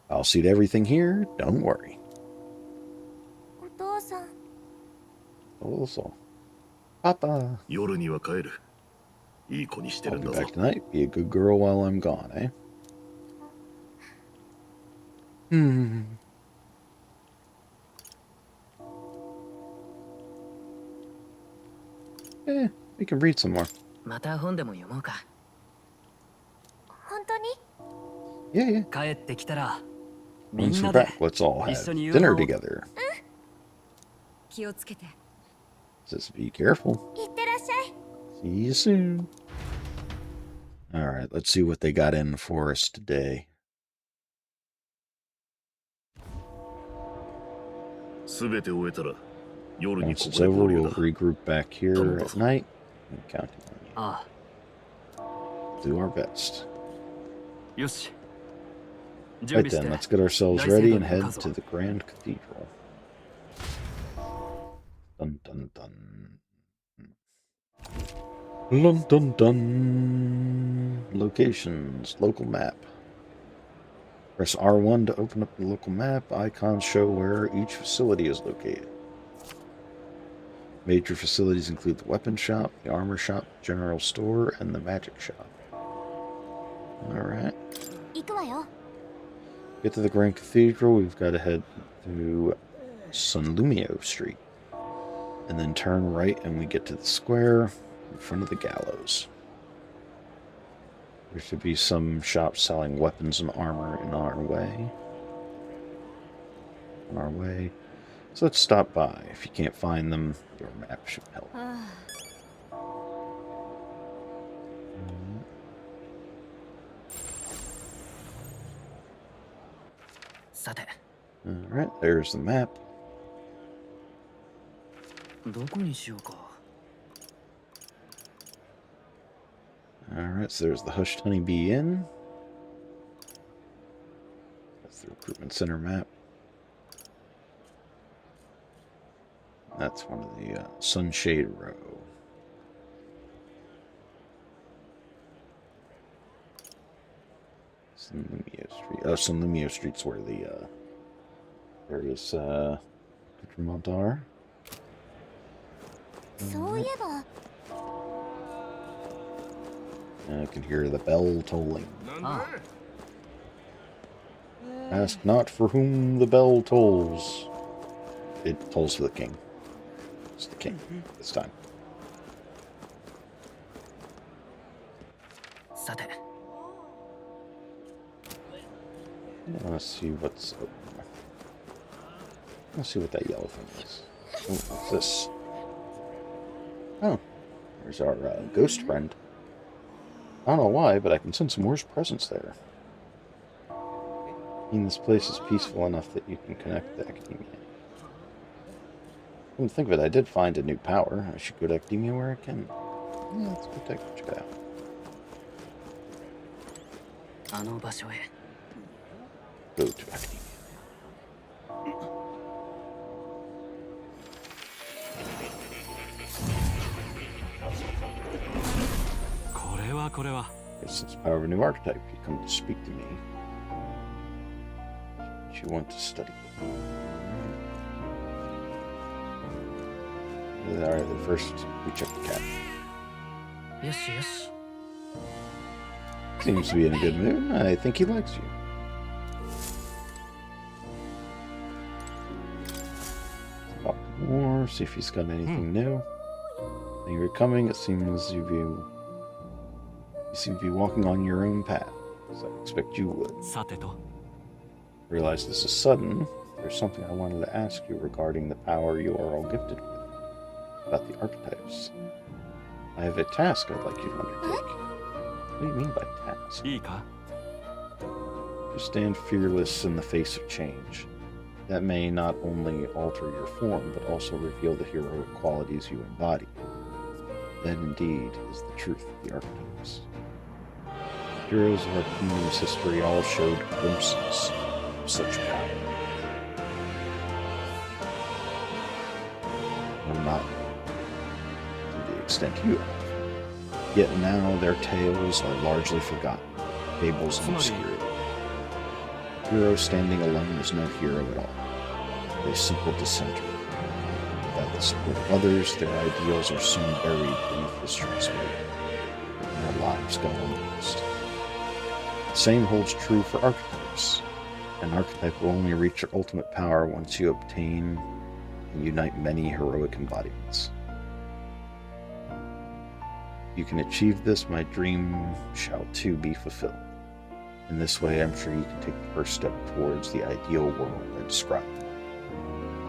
I'll see to everything here, don't worry. Also, Papa. I'll be back tonight. Be a good girl while I'm gone, eh? We can read some more. また本でも読もうか。本当に？ Yeah, yeah. 帰ってきたらみ Once ん we're なで back, let's all have 一緒に夕 dinner 飯を。 together. 気をつけて。 Says be careful. いってらっしゃい。 See you soon. All right, let's see what they got in for us today. すべて終えたら夜に Once こ it's こで over, 合流 we'll だ。 regroup back here at night and count. あ Do our best. あ、よし。準 Right 備し then, て。 let's get ourselves ready and head to the Grand Cathedral. Dun dun dun. Dun dun dun. Locations, local map. Press R1 to open up the local map. Icons show where each facility is located. Major facilities include the weapon shop, the armor shop, general store, and the magic shop. Alright. 行くわよ。 Get to the Grand Cathedral, we've got to head to Sunlumio Street. And then turn right and we get to the square in front of the gallows. There should be some shops selling weapons and armor in our way. On our way. So let's stop by. If you can't find them, your map should help. さて、 Alright, there's the map. どこにしようか。 Alright, so there's the Hushed Honeybee Inn. That's the recruitment center map. That's one of the Sunshade Row. Sunlumio Street. Oh, Sunlumio Street's where the various accoutrements are. そういえば、 I can hear the bell tolling. あ Ask not for whom the bell tolls. It tolls for the king. It's the king this time. あ、さて、 Let's see what's open. Let's see what that yellow thing is. Oh, what's this? Oh, there's our ghost friend. I don't know why, but I can sense Moore's presence there. I mean, this place is peaceful enough that you can connect to Academia. Come to think of it, I did find a new power. I should go to Academia where I can. Yeah, let's go check it out. あの場所へ。 Go to Academia. Since the power of a new archetype, you come to speak to me. You want to study. Alright, then first we check the cat. よしよし。 Seems to be in a good mood. I think he likes you. Talk more, see if he's got anything new. Thank you for coming. It seems you seem to be walking on your own path, as I expect you would. さてと、 Realize this is sudden. There's something I wanted to ask you regarding the power you are all gifted with. About the archetypes. I have a task I'd like you to undertake. What do you mean by task? いいか？ To stand fearless in the face of change. That may not only alter your form, but also reveal the heroic qualities you embody. That indeed is the truth of the archetypes. Heroes of our kingdom's history all showed glimpses of such power. And not to the extent you have. Yet now their tales are largely forgotten, fables and obscurity. A hero standing alone is no hero at all, but a simple dissenter. Without the support of others, their ideals are soon buried beneath history's weight, and their lives go unnoticed. The same holds true for archetypes. An archetype will only reach your ultimate power once you obtain and unite many heroic embodiments. You can achieve this, my dream shall too be fulfilled. In this way, I'm sure you can take the first step towards the ideal world I described.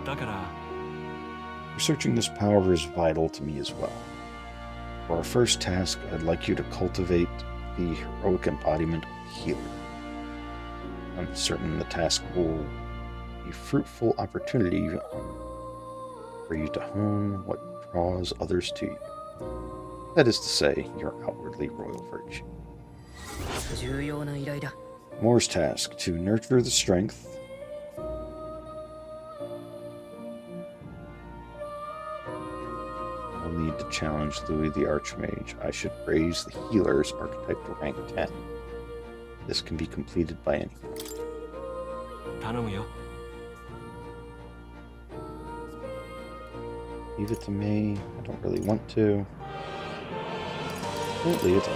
だから Researching this power is vital to me as well. For our first task, I'd like you to cultivate the heroic embodiment of the healer. I'm certain the task will be a fruitful opportunity for you to hone what draws others to you. That is to say, your outwardly royal virtue. 重要な依頼だ。 Moore's task, to nurture the strength I'll need to challenge Louis the Archmage. I should raise the healer's archetype to rank 10. This can be completed by anyone. 頼むよ Leave it to me. I don't really want to. Don't leave it to me.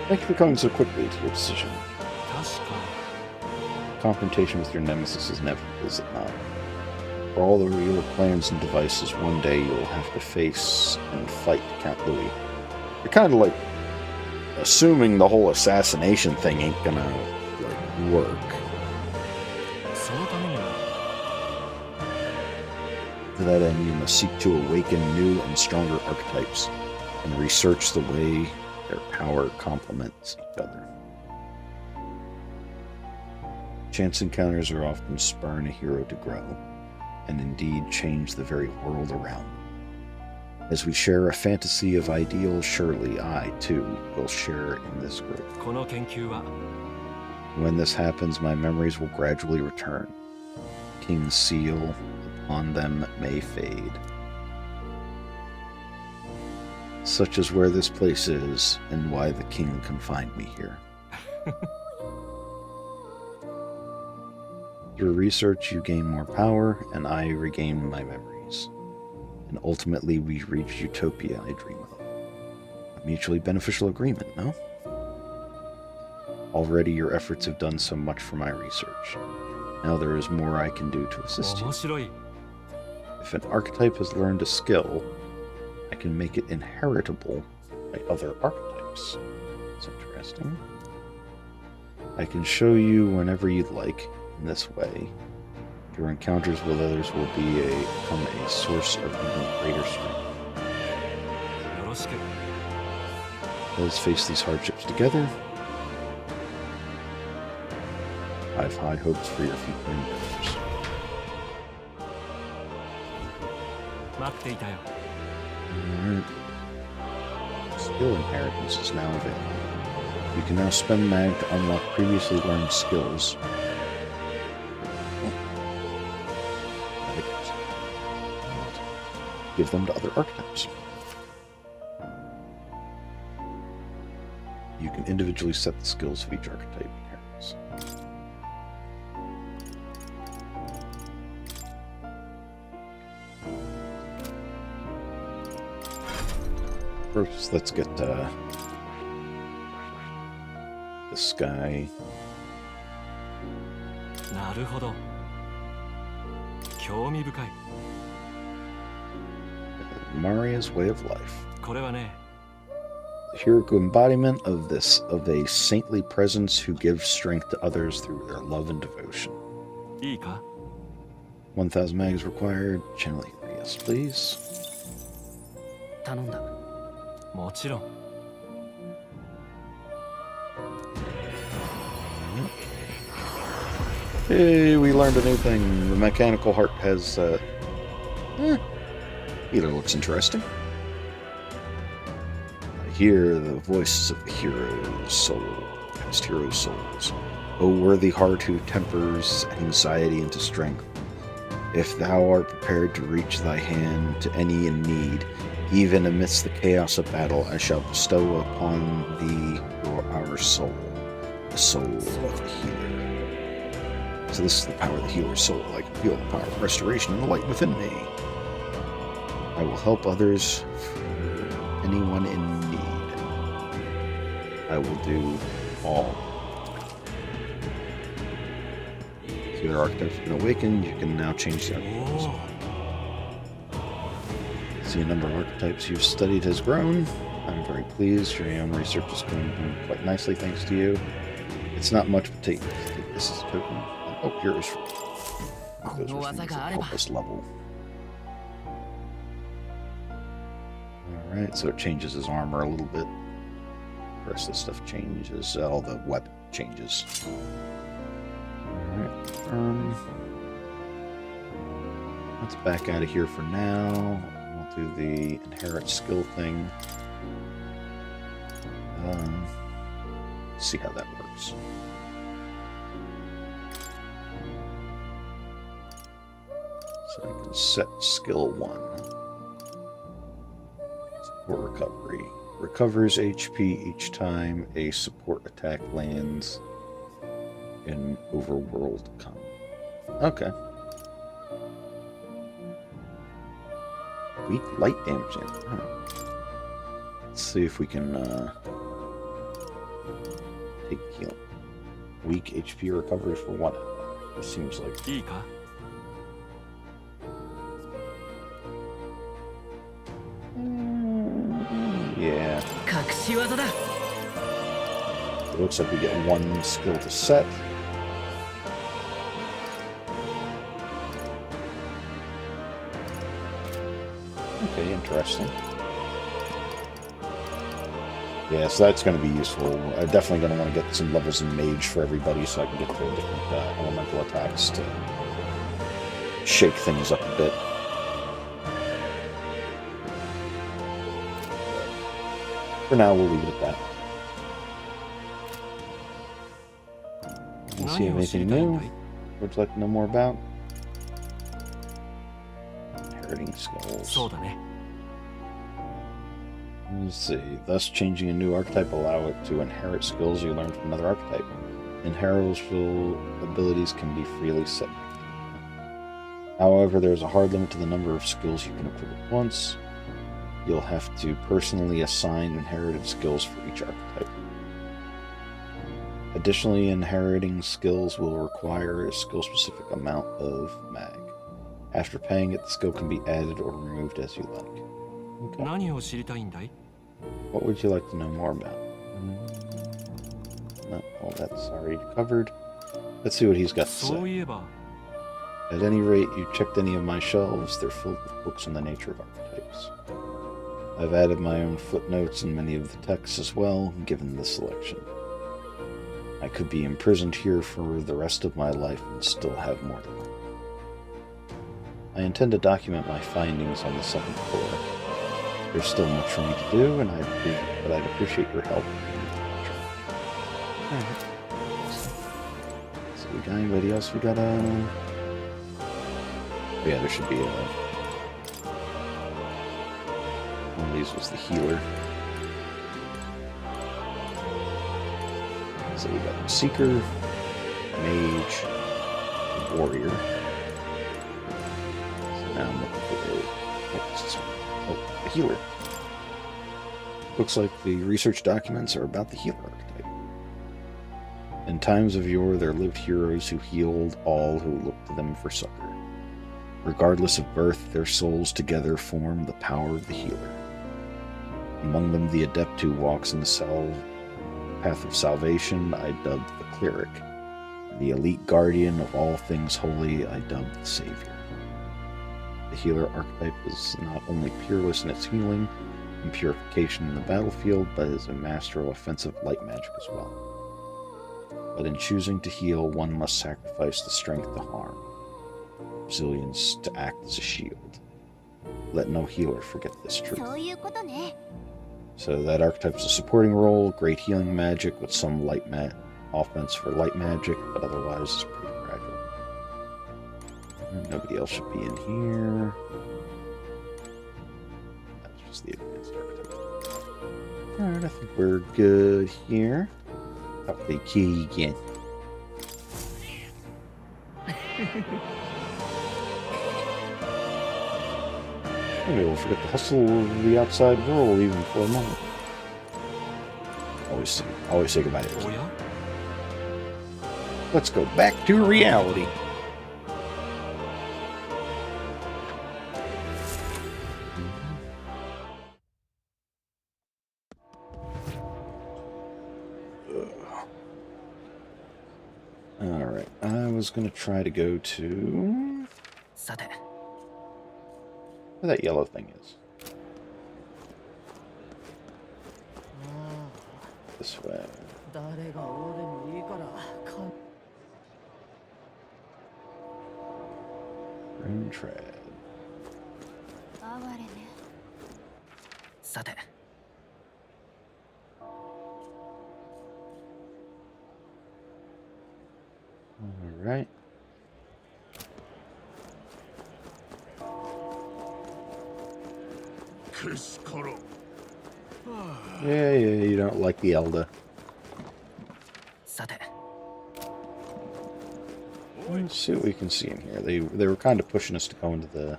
Thank you for coming so quickly to your decision. 確か Confrontation with your nemesis is inevitable, is it not? For all the your plans and devices, one day you'll have to face and fight Count Louis. You're kind of like assuming the whole assassination thing ain't gonna like work. そのためには To that end, you must seek to awaken new and stronger archetypes and research the way their power complements each other. Chance encounters are often spurn a hero to grow, and indeed change the very world around them. As we share a fantasy of ideals, surely I, too, will share in this group. この研究は When this happens, my memories will gradually return. King's seal upon them may fade. Such is where this place is, and why the king confined me here. Through research, you gain more power, and I regain my memories. And ultimately, we reach utopia I dream of. A mutually beneficial agreement, no? Already your efforts have done so much for my research. Now there is more I can do to assist you. 面白い If an archetype has learned a skill, I can make it inheritable by other archetypes. That's interesting. I can show you whenever you'd like. In this way, your encounters with others will become a source of even greater strength. よろしく Let's face these hardships together. I have high hopes for your future endeavors. 待っていたよ Alright. Skill inheritance is now available. You can now spend mag to unlock previously learned skills. Give them to other archetypes. You can individually set the skills of each archetype inheritance. First, let's get this guy. なるほど興味深い Maria's way of life. これはね The heroic embodiment of a saintly presence who gives strength to others through their love and devotion. いいか 1,000 mags required. Channel here, yes, please. 頼んだ。もちろん Hey, we learned a new thing. The mechanical heart has, Either looks interesting. I hear the voices of the hero's soul, past hero's souls. O worthy heart who tempers anxiety into strength, if thou art prepared to reach thy hand to any in need, even amidst the chaos of battle, I shall bestow upon thee our soul, the soul of the healer. So this is the power of the healer's soul. I can feel the power of restoration and the light within me. I will help others, anyone in need. I will do all. So your archetype's been awakened, you can now change the archetypes. おお See The number of archetypes you've studied has grown. I'm very pleased. Your own research is going quite nicely thanks to you. It's not much, but take this as a token. Oh, here is those were things that help us level. Alright, so it changes his armor a little bit. The rest of the stuff changes. All the weapon changes. Alright, let's back out of here for now. We'll do the inherit skill thing. See how that works. So I can set skill 1. Support recovery. Recovers HP each time a support attack lands in overworld combat. Okay. Weak light damage. Right. Let's see if we can take heal. Weak HP recovers for 1 hour. It seems like. Yeah. It looks like we get 1 skill to set. Okay, interesting. Yeah, so that's going to be useful. I'm definitely going to want to get some levels in Mage for everybody so I can get the different elemental attacks to shake things up a bit. For now, we'll leave it at that. Let's see if anything new. Would you like to know more about? Inheriting skills. Let's see. Thus, changing a new archetype allow it to inherit skills you learned from another archetype. Inheritable abilities can be freely set. However, there's a hard limit to the number of skills you can equip at once. You'll have to personally assign inherited skills for each archetype. Additionally, inheriting skills will require a skill-specific amount of mag. After paying it, the skill can be added or removed as you like. Okay. What would you like to know more about? No, all that's already covered. Let's see what he's got to say. At any rate, you checked any of my shelves, they're filled with books on the nature of archetypes. I've added my own footnotes in many of the texts as well, given the selection. I could be imprisoned here for the rest of my life and still have more to learn. I intend to document my findings on the 7th floor. There's still much for me to do, but I'd appreciate your help. Alright. So we got anybody else we got oh yeah, there should be one of these was the healer. So we got Seeker, Mage, Warrior. So now I'm looking for the healer. Looks like the research documents are about the healer archetype. In times of yore, there lived heroes who healed all who looked to them for succor. Regardless of birth, their souls together form the power of the healer. Among them, the adept who walks in the path of salvation, I dubbed the cleric. The elite guardian of all things holy, I dubbed the savior. The healer archetype is not only peerless in its healing and purification in the battlefield, but is a master of offensive light magic as well. But in choosing to heal, one must sacrifice the strength to harm, resilience to act as a shield. Let no healer forget this truth. So that archetype is a supporting role, great healing magic with some light offense for light magic, but otherwise it's pretty fragile. Nobody else should be in here. That's just the advanced archetype. Alright, I think we're good here. Up the key again. Maybe we'll forget the hustle of the outside world even for a moment. Always say goodbye to it. Let's go back to reality. Alright, I was gonna try to go to... さて where that yellow thing is. This way. 誰が王でもいいからか Rune tread. 哀れね。さて Alright. Yeah, you don't like the Elder. さて Let's see what we can see in here. They were kind of pushing us to go into the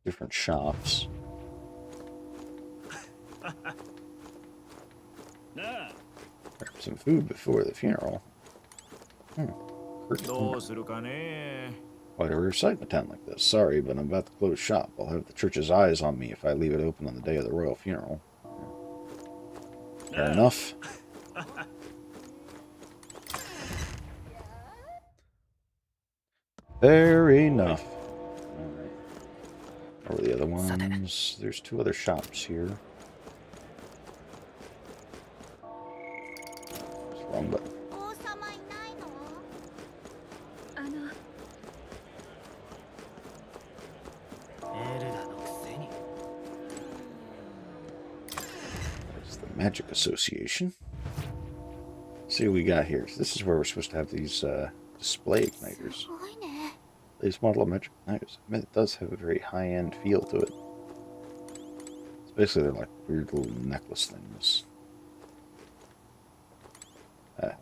different shops. Grab some food before the funeral. Why do we recite in a town like this? Sorry, but I'm about to close shop. I'll have the church's eyes on me if I leave it open on the day of the royal funeral. Fair enough. Fair enough. Alright. Where were the other ones? There's 2 other shops here. It's wrong button. 王様いないの？エルダのくせに There's the Magic Association. Let's see what we got here. This is where we're supposed to have these display igniters. すごいね。 This model of Magic Igniters. I mean, it does have a very high-end feel to it. It's basically they're like weird little necklace things.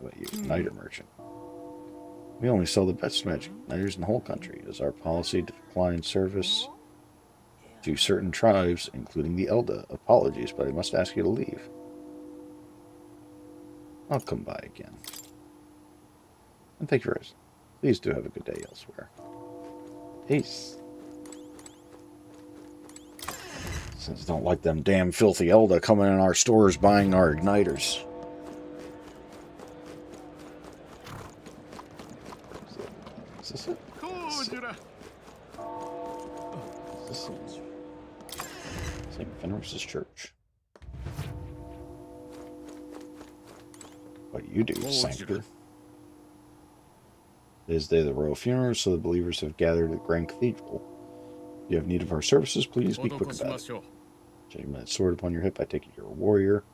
What you, Igniter Merchant. We only sell the best magic igniters in the whole country. It is our policy to decline service to certain tribes, including the Elda. Apologies, but I must ask you to leave. I'll come by again. And thank you for listening. Please do have a good day elsewhere. Peace. Since I don't like them damn filthy Elda coming in our stores buying our igniters. Is this it? Is this it? St. Fenris's Church. What you do, Sanctor? It is the day of the royal funeral, so the believers have gathered at Grand Cathedral. If you have need of our services, please be quick about it. Taking that sword upon your hip, I take it you're a warrior.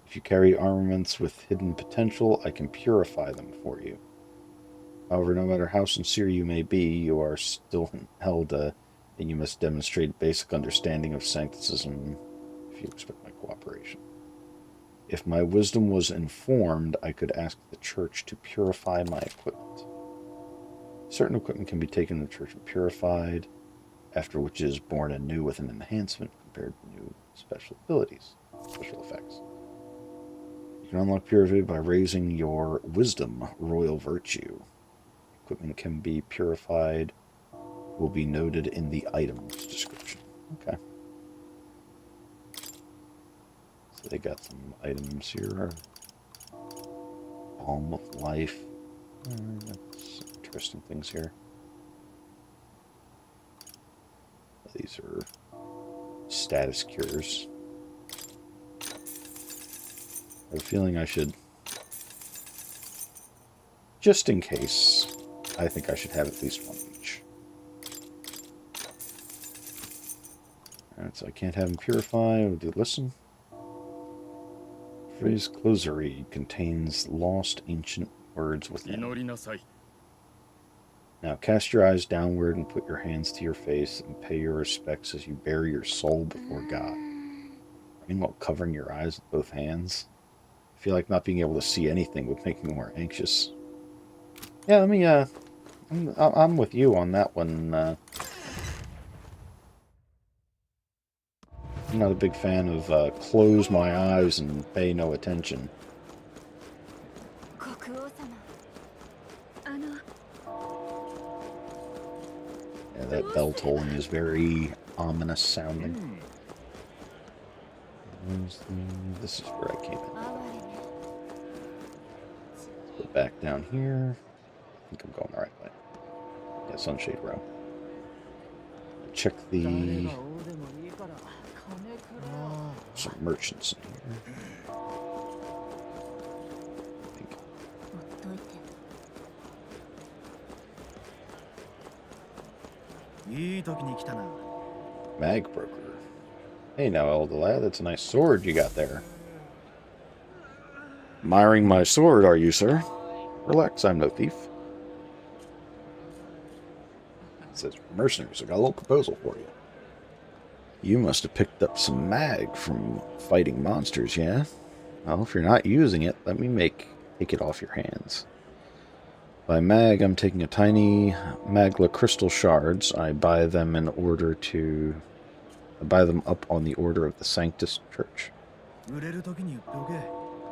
If you carry armaments with hidden potential, I can purify them for you. However, no matter how sincere you may be, you are still held, and you must demonstrate basic understanding of sancticism if you expect my cooperation. If my wisdom was informed, I could ask the church to purify my equipment. Certain equipment can be taken to the church and purified, after which it is born anew with an enhancement compared to new special abilities, special effects. You can unlock purity by raising your wisdom, royal virtue. Equipment can be purified, will be noted in the items description. Okay. So they got some items here. Balm of Life. That's interesting things here. These are status cures. I have a feeling I should, just in case, I think I should have at least one each. Alright, so I can't have them purify. We'll do listen. Phrase closery contains lost ancient words within. Now cast your eyes downward and put your hands to your face and pay your respects as you bury your soul before God. Meanwhile, covering your eyes with both hands. I feel like not being able to see anything would make me more anxious. Yeah, let me, I'm with you on that one. I'm not a big fan of close my eyes and pay no attention. Yeah, that bell tolling is very ominous sounding. This is where I came in. back down here. I think I'm going the right way. Yeah, Sunshade Row. Check the... some merchants in here. I think. ほっといて。いい時に来たな。 Mag broker. Hey now, elder lad, that's a nice sword you got there. Admiring my sword, are you, sir? Relax, I'm no thief. It says, mercenaries, I got a little proposal for you. You must have picked up some mag from fighting monsters, yeah? Well, if you're not using it, let me take it off your hands. By mag, I'm taking a tiny magla crystal shards. I buy them up on the order of the Sanctus Church. 売れる時に言っておけ。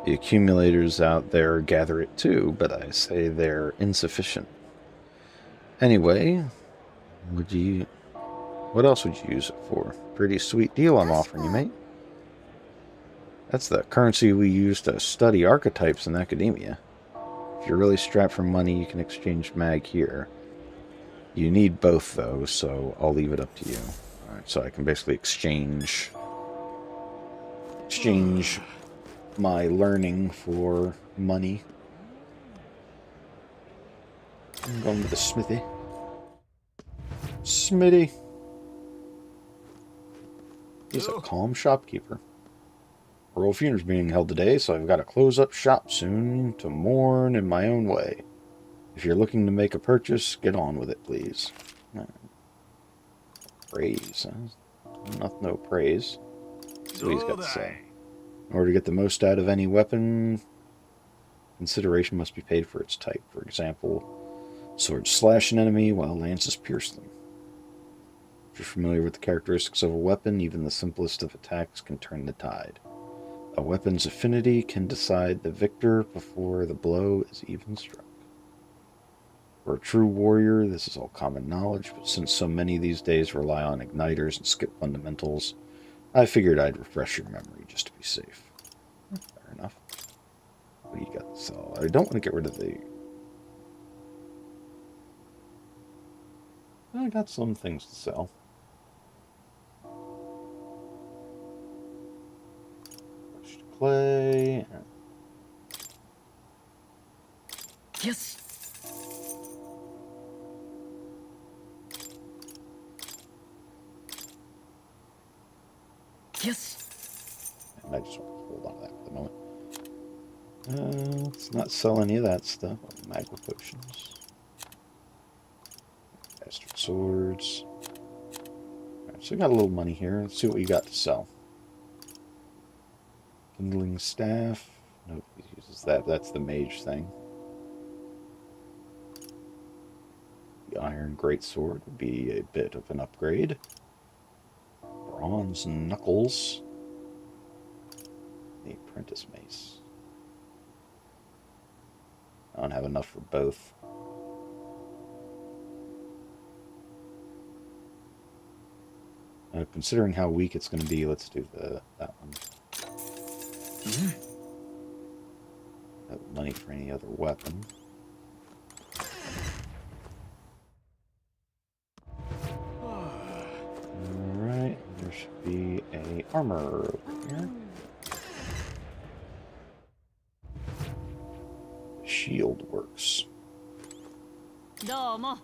The accumulators out there gather it too, but I say they're insufficient. Anyway, what else would you use it for? Pretty sweet deal I'm offering you, mate. That's the currency we use to study archetypes in academia. If you're really strapped for money, you can exchange mag here. You need both, though, so I'll leave it up to you. Alright, so I can basically exchange my learning for money. I'm going to the smithy. Smitty. He's a calm shopkeeper. Royal funeral's being held today, so I've got to close up shop soon to mourn in my own way. If you're looking to make a purchase, get on with it, please. Praise, huh? No praise. That's what he's got to say. In order to get the most out of any weapon, consideration must be paid for its type. For example, swords slash an enemy, while lances pierce them. If you're familiar with the characteristics of a weapon, even the simplest of attacks can turn the tide. A weapon's affinity can decide the victor before the blow is even struck. For a true warrior, this is all common knowledge, but since so many these days rely on igniters and skip fundamentals, I figured I'd refresh your memory just to be safe. Fair enough. What do you got to sell? I don't want to get rid of the... I got some things to sell. Clay. Yes. Yes. And I just want to hold on to that for the moment. Let's not sell any of that stuff. Magma potions. Bastard swords. Alright, so we got a little money here. Let's see what you got to sell. Kindling staff. Nope, he uses that. That's the mage thing. The iron greatsword would be a bit of an upgrade. Bronze knuckles. The apprentice mace. I don't have enough for both. Considering how weak it's going to be, let's do that one. Have money for any other weapon. Alright, there should be a armor over here. Shield works. Oh,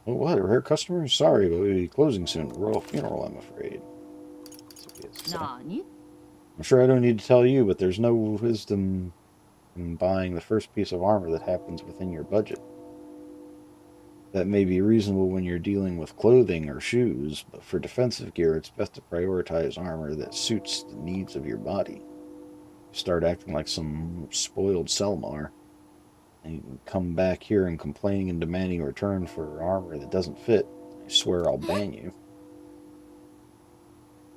what? A rare customer? Sorry, but we'll be closing soon. Royal funeral, I'm afraid. I'm sure I don't need to tell you, but there's no wisdom in buying the first piece of armor that happens within your budget. That may be reasonable when you're dealing with clothing or shoes, but for defensive gear, it's best to prioritize armor that suits the needs of your body. You start acting like some spoiled Selmar, and you can come back here and complaining and demanding a return for armor that doesn't fit. I swear I'll ban you.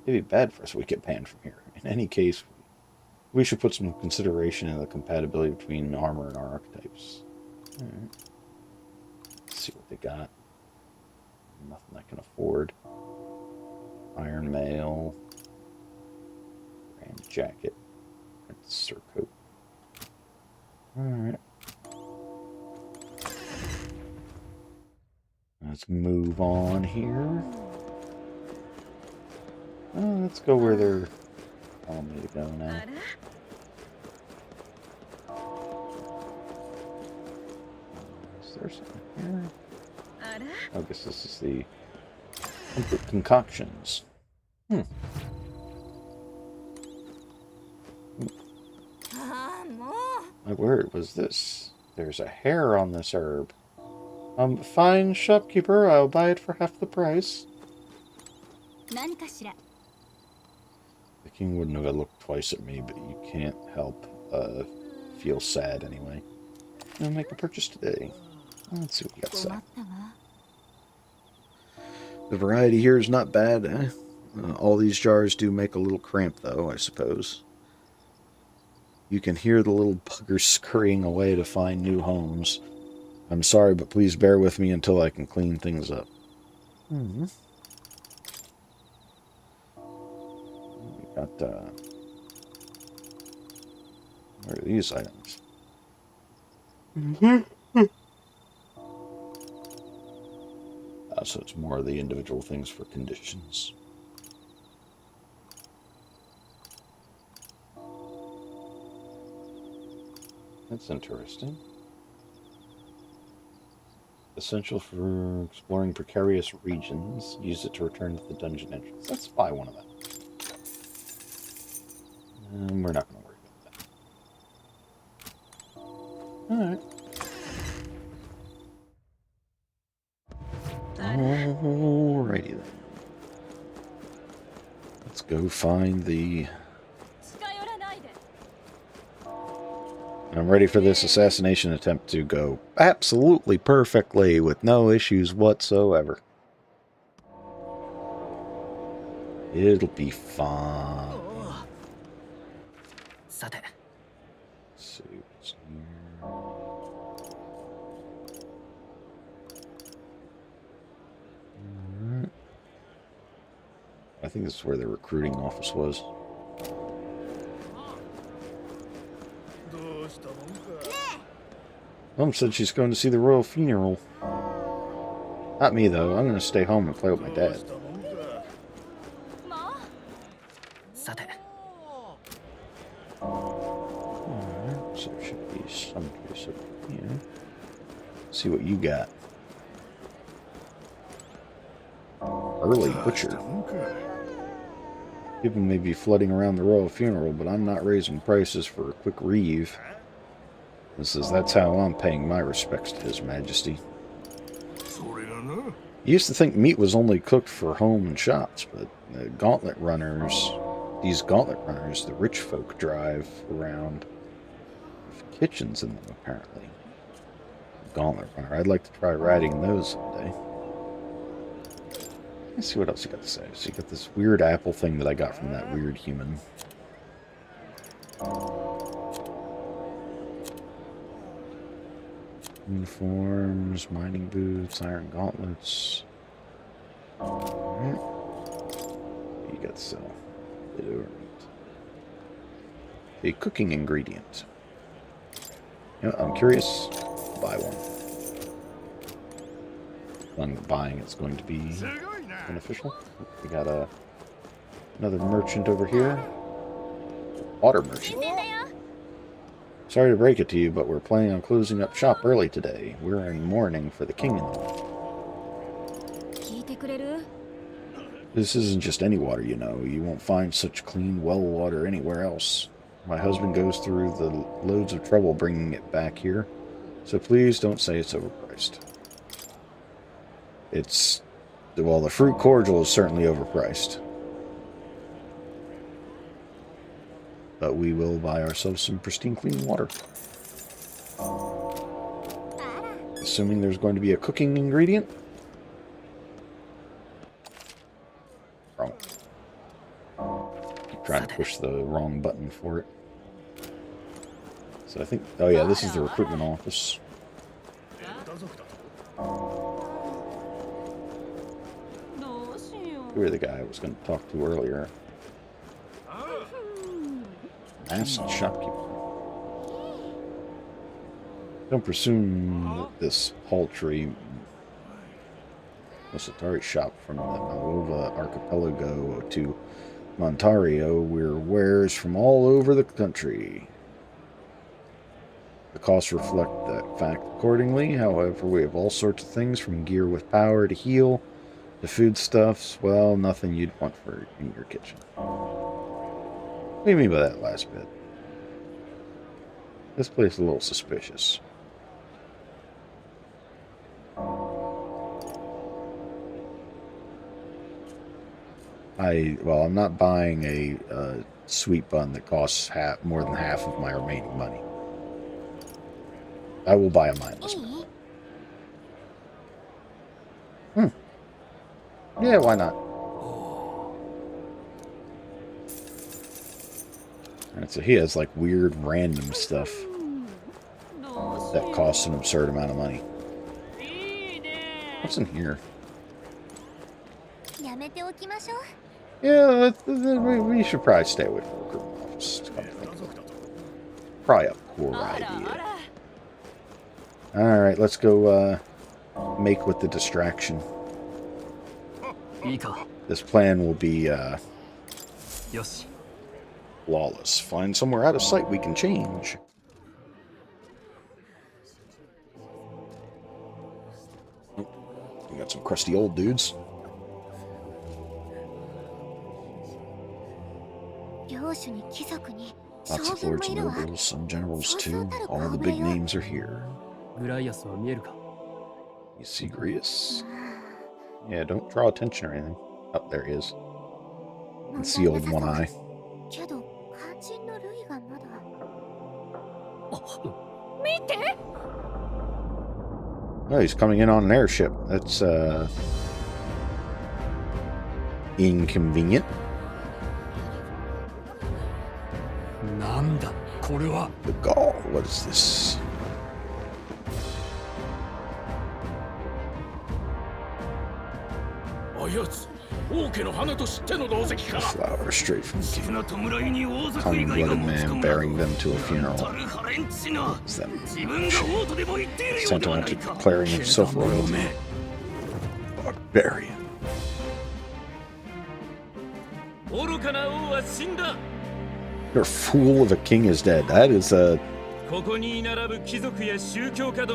It'd be bad for us if we get banned from here. In any case, we should put some consideration in the compatibility between armor and our archetypes. Alright. Let's see what they got. Nothing I can afford. Iron mail. Brand jacket. Surcoat. Alright. Let's move on here. Let's go where they're telling me to go now. Is there something here? I guess this is the comfort concoctions. My word, was this? There's a hair on this herb. Fine shopkeeper, I'll buy it for half the price. The king wouldn't have looked twice at me, but you can't help feel sad anyway. I'll make a purchase today. Let's see what we got to say. The variety here is not bad, eh? All these jars do make a little cramp, though, I suppose. You can hear the little buggers scurrying away to find new homes. I'm sorry, but please bear with me until I can clean things up. We got, where are these items? So it's more of the individual things for conditions. That's interesting. Essential for exploring precarious regions. Use it to return to the dungeon entrance. Let's buy one of them. We're not going to worry about that. Alright. Alrighty then. Let's go find the... I'm ready for this assassination attempt to go absolutely perfectly with no issues whatsoever. It'll be fun. Let's see what's here. Alright. I think this is where the recruiting office was. Mom said she's going to see the royal funeral. Not me, though. I'm going to stay home and play with my dad. Alright, so there should be some place over here. Let's see what you got. Early butcher. People may be flooding around the royal funeral, but I'm not raising prices for a quick reeve. That's how I'm paying my respects to His Majesty. I used to think meat was only cooked for home and shops, but the gauntlet runners, the rich folk drive around with kitchens in them, apparently. Gauntlet runner. I'd like to try riding in those someday. Let's see what else you got to say. So you got this weird apple thing that I got from that weird human. Uniforms, mining boots, iron gauntlets. Alright. You got to sell. A cooking ingredient. You know, I'm curious. Buy one. On buying, it's going to be beneficial. We got another merchant over here. Water merchant. Sorry to break it to you, but we're planning on closing up shop early today. We're in mourning for the king-in-law. This isn't just any water, you know. You won't find such clean well water anywhere else. My husband goes through the loads of trouble bringing it back here, so please don't say it's overpriced. Well, the fruit cordial is certainly overpriced. But we will buy ourselves some pristine clean water. Assuming there's going to be a cooking ingredient. Wrong. Keep trying to push the wrong button for it. So I think... Oh yeah, this is the recruitment office. You were the guy I was going to talk to earlier. Masked shopkeeper. Don't presume that this paltry Mosatari shop from the Malova archipelago to Montario, we're wares from all over the country. The costs reflect that fact accordingly. However, we have all sorts of things from gear with power to heal, to foodstuffs. Well, nothing you'd want for in your kitchen. What do you mean by that last bit? This place is a little suspicious. I'm not buying a sweet bun that costs more than half of my remaining money. I will buy a mindless bun. Yeah, why not? Alright, so he has like weird random stuff that costs an absurd amount of money. What's in here? Yeah, we should probably stay away from the recruitment office. Probably a poor idea. Alright, let's go make with the distraction. This plan will be flawless. Find somewhere out of sight we can change. We got some crusty old dudes. Lots of lords and nobles, some generals too. All the big names are here. You see Grius? Yeah, don't draw attention or anything. Oh, there he is. You can see old one eye. Oh, he's coming in on an airship. That's inconvenient. The Gaul, what is this? Flower straight from the king. Cold-blooded man bearing them to a funeral. Is that tantamount to declaring himself royalty? Barbarian. Your fool of a king is dead. That is a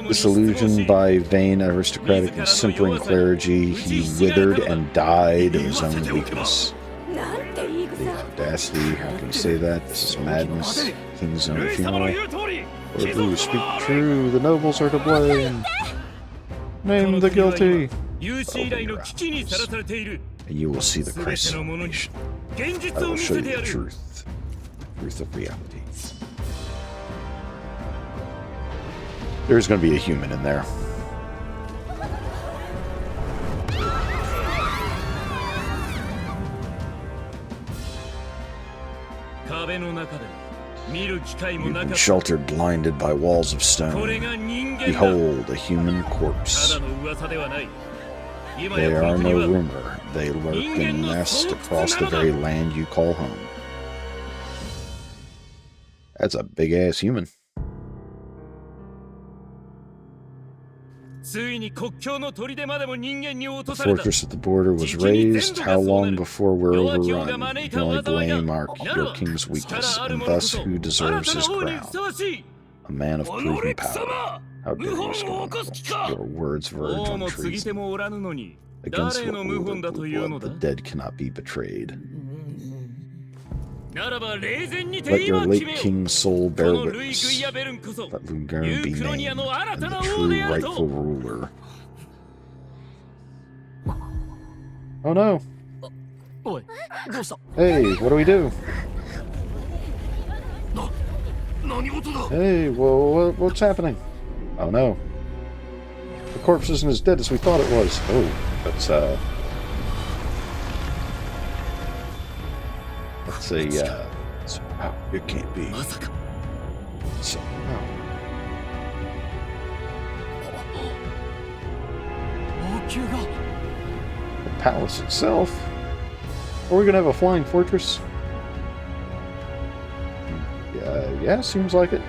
disillusioned by vain aristocratic and simpering clergy. He withered and died of his own weakness. The audacity, how can you say that? This is madness. King's own funeral. Or who speak true, the nobles are to blame. Name the guilty. Open your eyes, and you will see the crisis of the nation. I will show you the truth. The truth of reality. There's going to be a human in there. You've been sheltered, blinded by walls of stone. Behold, a human corpse. They are no rumor. They lurk and nest across the very land you call home. That's a big-ass human. The fortress at the border was raised. How long before we're overrun? You can only blame your king's weakness, and thus who deserves his crown? A man of proven power. How dare you scoundrel? Your words verge on treason. Against what rule of blood, the dead cannot be betrayed. Let your late king's soul bear witness. Let Lungern be named, and the true rightful ruler. Oh no! Hey, what do we do? Hey, whoa, what's happening? Oh no. The corpse isn't as dead as we thought it was. Oh, that's oh, it can't be. So, oh. The palace itself? Are we gonna have a flying fortress? Yeah, seems like it.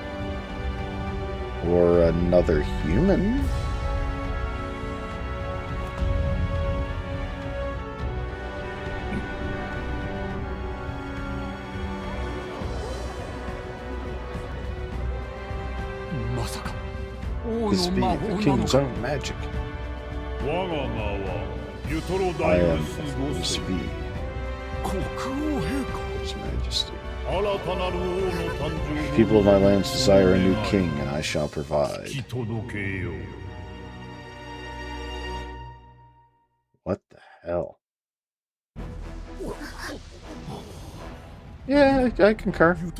Or another human? This be the king's own magic. I am this be. His Majesty. People of my lands desire a new king, and I shall provide. What the hell? Yeah, I concur. His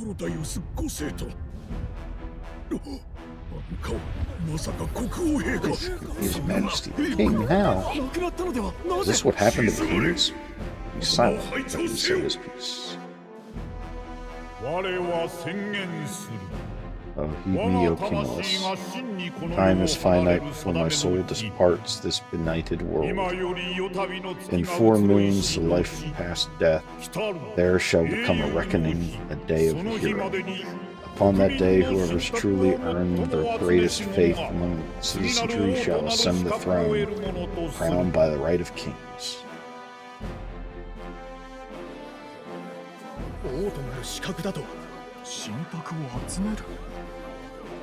Majesty the King, how? Is this what happened to the kings? Be silent, let him say his piece. Oh, heed me, O Kingless. Time is finite before my soul departs this benighted world. In 4 moons, the life past death, there shall become a reckoning, a day of the hero. Upon that day, whoever's truly earned their greatest faith among the citizenry shall ascend the throne, crowned by the right of kings.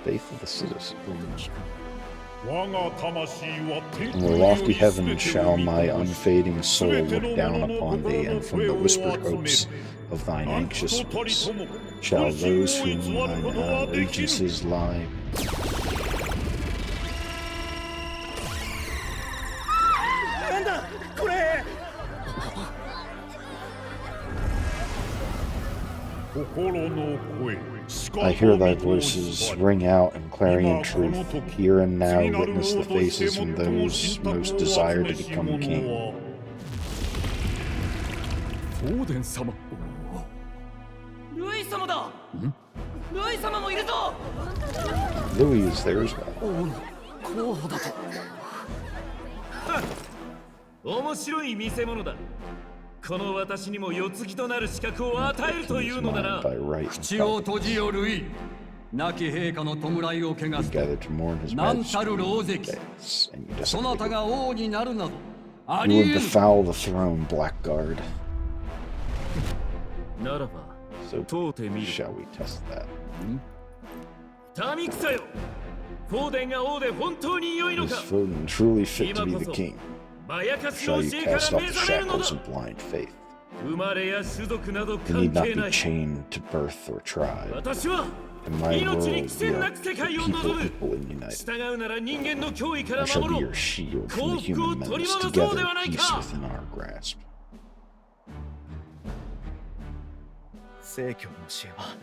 Faith of the citizens. In the lofty heavens shall my unfading soul look down upon thee, and from the whispered hopes of thine anxious lips shall those whom thine allegiances lie. I hear thy voices ring out in clarion truth. Here and now witness the faces of those most desire to become king. Louis is there as well. 面白い見せ物だ。この私にも世継ぎとなる資格を与えるというのだな。口を閉じよるい。亡き陛下の弔いを汚すと何たる狼藉。そなたが王になるなどありえぬ。 You would befoul the throne, Blackguard. ならば、問うてみる。 Shall we test that? 民草よ。フォーデンが王で本当に良いのか。 Is Foden truly fit to be the king? まやかし Shall の you 教えから cast off 目 the 覚めるのだ。 shackles of blind faith? 生まれや種族など You 関 need not 係 be ない。 chained to birth or tribe. 私は In my 命 world, に we 寄せ are なく世界を people 望む。 united. 従うなら人間の脅威から I shall 守 be ろう。 your shield 幸 from the 福を human 取り menace. 戻そうで Together, はない peace か。 within our grasp. 聖教の教えは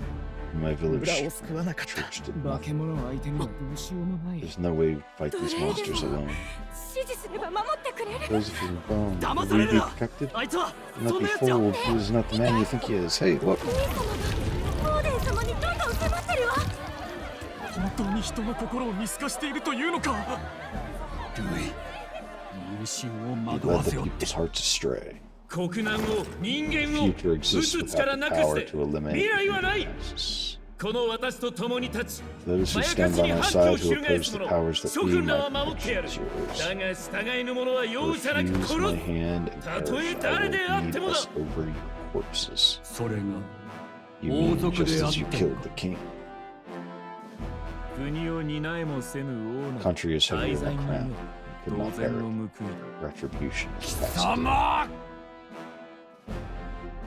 My village 村を救わなかった church did 化 nothing. け物相手にはどうしようもない There's no way to fight these monsters alone. 指示すれば守ってくれる Those of you who are 騙 bound, さ will れ you る be な。 protected? あいつは Do そ not ん be なやつよ。 fooled. He is not the man you think he is. Hey, look. フォーデン様にどんどん迫ってるわ本当に人の心を見透かしているというのかルイ、民心を He 惑 led わ the せよって people's hearts astray. 国難を人間を Future 打 exists つ力 without な the くし power て to eliminate 未来はない。 crisis. この私と共に立ち、 Those ま who や stand かし by に my 反旗 side を who 翻 oppose す the 者、 powers that 諸 be 君ら my は守ってや protection る。 is yours. だが従えぬ者は容赦なく Refuse 殺 my す。 hand and たとえ perish. I 誰であっ will て lead もだ。 us over your corpses. それが You 王 mean 族 just であっ as you て killed the king. 国を担えもせぬ王の Country is heavy 大 with 罪 a 人 crown. よ。 Could 当 not 然 bear の it. 報いだ。 Retribution is past. 様。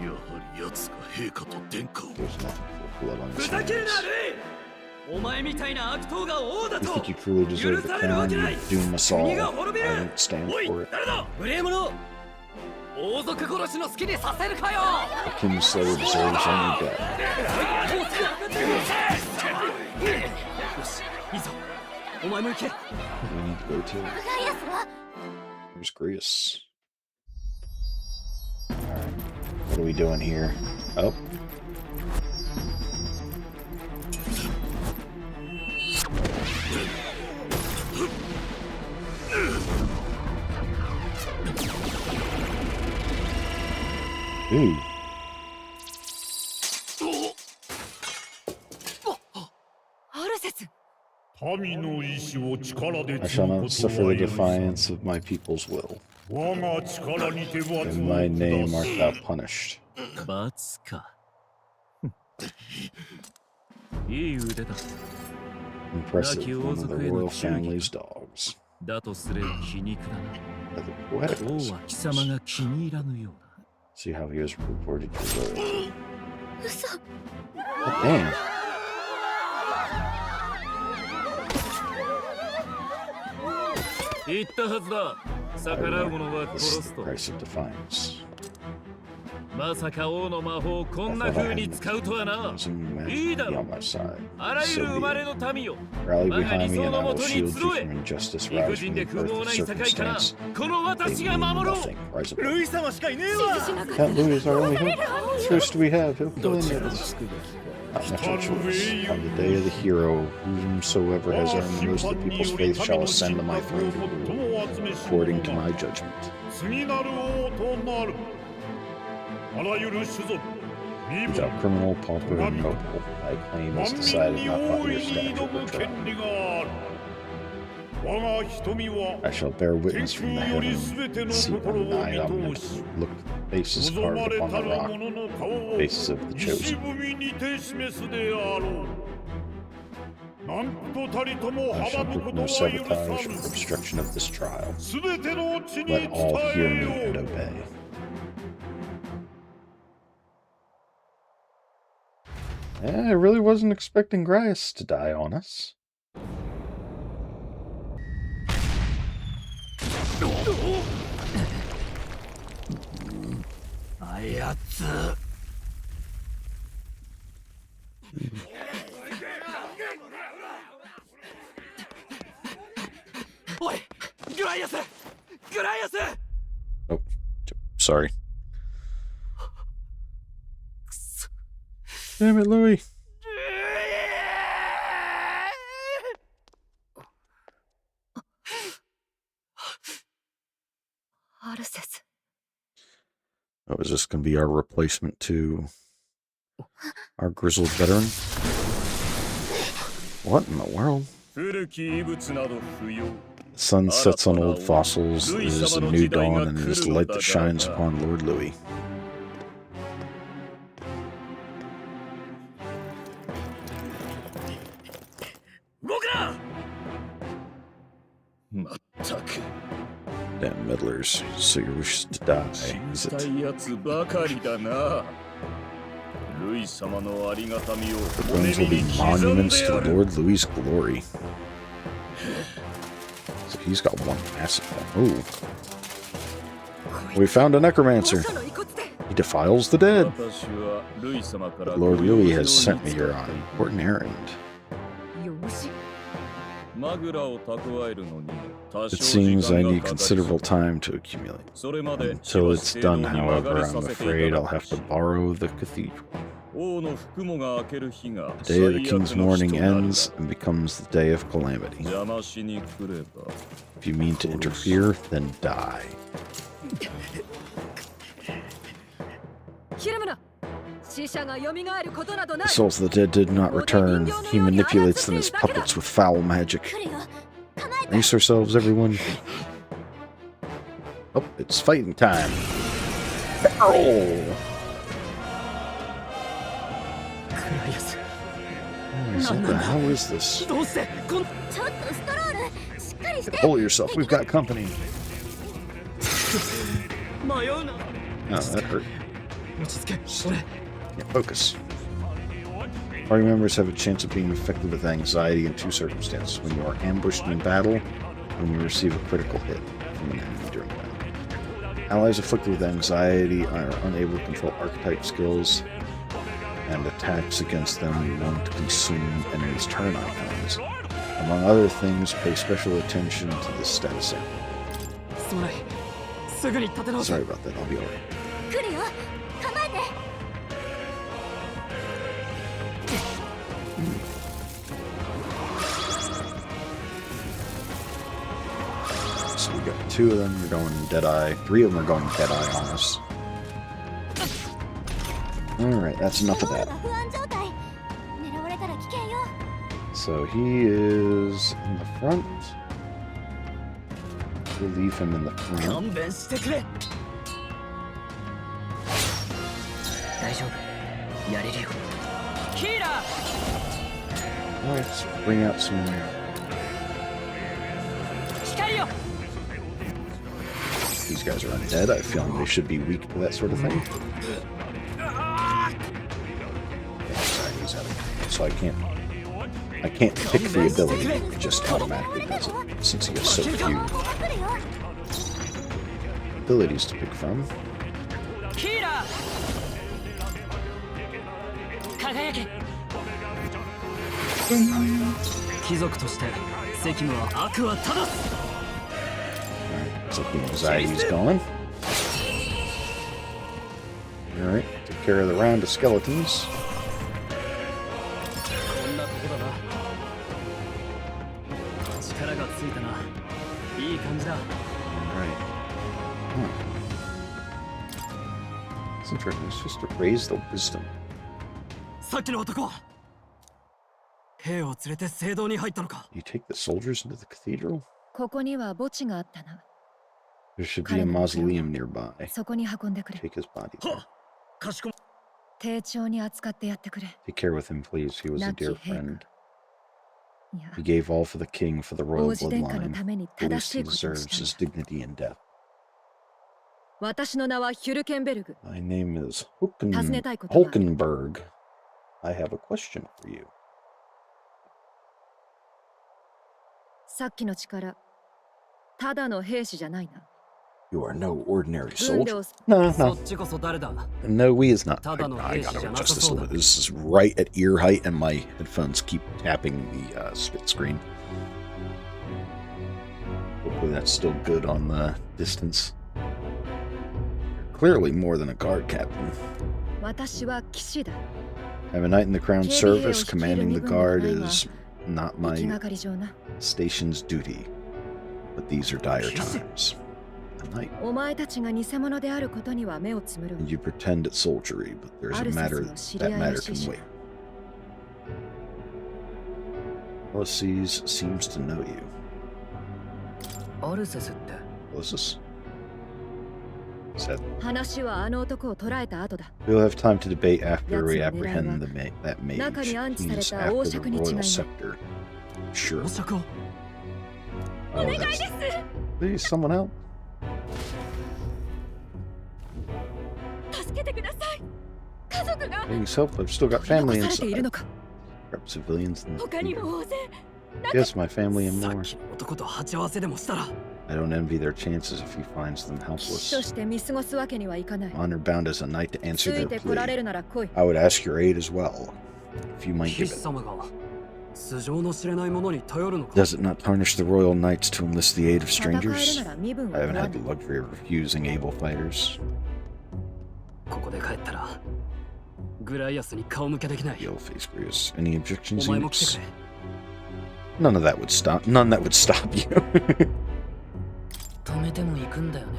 やはり奴が陛下と殿下を。 There's nothing for blood on ふ his ざける hands. な、ルイ。お前みたいな悪党が王だ You と think you truly deserve the 許されるわ crown? け You ない。 doom us all. 国 I が滅びる。 won't stand おい、 for it. 誰だ。無礼者。王族殺しの好きにさせるかよ。 The King Slayer deserves only death. よし、いいぞ。お前も行け。 We need to go too. ガイアスは Where's Grius? Alright. What are we doing here? Oh. Ooh. アルセスた I shall not suffer the defiance of my people's will. In my name art thou punished. 罰か。いい腕だ。 Impressive, one of the royal family's dogs. だとすれば皮肉だな。 Rather poetic. 王は貴様が気に入らぬようだ。 See how he has reported your loyalty. 嘘。 Damn. 言ったはずだ。逆らう者は This 殺 is す the と。 price of defiance. まさか王の魔法をこんな風に使うとはな。 Using いいだ magic ろ on my side. あらゆ So る be 生ま it. れの民よ。 Rally 我が behind 理 me 想 and の I も will とに shield you 集 from え。 injustice 理不 rise 尽 from で the 不 birth 毛 of な世界から circumstance. この They 私が mean 守ろう。 nothing. Rise above. ルイ様しかいねえわ。 Count Louis is our only hope. First we have, he'll kill any of us. Not much of a choice. On the day of the hero, whomsoever has earned most of the people's faith shall ascend to my throne to rule, according to my judgment. Without criminal, pauper, and noble, thy claim is decided not by your stature but trial. I shall bear witness from the heavens, and see them nigh omnipotent. Look, faces carved upon the rock, faces of the chosen. I shall brook no sabotage or obstruction of this trial. Let all hear me and obey. I really wasn't expecting Grias to die on us. Oh, sorry. Damn it, Louis. Oh, is this going to be our replacement to our grizzled veteran? What in the world? The sun sets on old fossils, it is a new dawn, and it is the light that shines upon Lord Louis. Damn meddlers, so you wish to die, is it? The bones will be monuments to Lord Louis' glory. So he's got one massive one. Ooh. We found a necromancer. He defiles the dead. But Lord Louis has sent me here on an important errand. It seems I need considerable time to accumulate. Until it's done, however, I'm afraid I'll have to borrow the cathedral. The day of the king's mourning ends and becomes the day of calamity. If you mean to interfere, then die. The souls of the dead did not return. He manipulates them as puppets with foul magic. Brace yourselves, everyone. Oh, it's fighting time. Barrel! What the hell is this? Hold yourself, we've got company. Oh, that hurt. Yeah, focus. Party members have a chance of being affected with anxiety in two circumstances: when you are ambushed in battle, and when you receive a critical hit from an enemy during battle. Allies afflicted with anxiety are unable to control archetype skills, and attacks against them won't consume enemies' turn icons. Among other things, pay special attention to the status sample. Sorry about that, I'll be alright. So we got two of them are going Deadeye, three of them are going Deadeye on us. Alright, that's enough of that. So So he is in the front. We'll leave him in the front. 勘弁してくれ大丈夫やれるよキーラー Let's bring out some. 光よ These guys are undead. I have a feeling they should be weak to that sort of thing. So I can't pick the ability. It just automatically does it, since he has so few abilities to pick from. キーラー輝け貴族として責務は悪は正す Looks like the anxiety's gone. Alright, take care of the round of skeletons. こんなとこだな力がついたないい感じだ Alright. It's interesting. It's just to raise the wisdom. さっきの男兵を連れて聖堂に入ったのか You take the soldiers into the cathedral? ここには墓地があったな。 There should be a mausoleum nearby. そこに運んでくれ。 Take his body there. かしこ丁重に扱ってやってくれ。 Take care with him, please. He was a dear Naki friend. いや He gave all for the king, for the royal 王子殿下の bloodline. ために The 正 least し he いことを deserves した is んだ。 dignity and death. 私の名はヒュルケンベルグ。 My name is 尋ねたいことがある。 Hulkenberg. I have a question for you. さっきの力、ただの兵士じゃないな。 You are no ordinary 軍で soldier. を No, そ no. っちこそ誰だ No, we is not. Tada no I heishi gotta ja adjust this a nasasoda. little bit. This is right at ear height, and my headphones keep tapping the split screen. Hopefully that's still good on the distance. Clearly more than a guard captain. 私は騎士だ。 I'm a knight in the crown 警備兵を service. 率いる Commanding 身 the 分では guard ないが、 is not 行き my がかり上な。 station's duty. But these are dire times. A knight. お前たちが偽物であることには目をつむろう。 And you pretend it's soldiery, but there's a matter that matter can wait. Ulysses seems to know you. アルセスって Ulysses said 話はあの男を捕らえた後だ。 we'll have time to debate after we 奴の狙いは apprehend that mage. 中に安置され He's た王 after the 爵に違いない。 royal scepter. Sure. お釈を Oh, that's- Please, someone help. 助けてください。家族が Please help. I've still got family 残されている inside. のか。 Grab civilians in the 他に theater. も大勢。 Yes, my family and さ more. っきの男と鉢合わせでもしたら I don't envy their chances if he finds them 騎士と helpless. して見過ごすわけにはいかない。 Honor bound as a knight to つ answer い their てこられ plea. るなら来い。 I would ask your aid as well, if you might 騎 give 士 it. 様が素性の知れないものに頼るのか Does it not tarnish the royal knights to enlist the aid of 戦える strangers? なら身分 I は haven't 問わ had ぬ the。luxury of refusing able fighters. ここで帰ったらグライアスに顔向けできない The face Grius. Any お objections, 前も来て Enix? くれ None of that would stop. None that would stop you. 止めても行くんだよね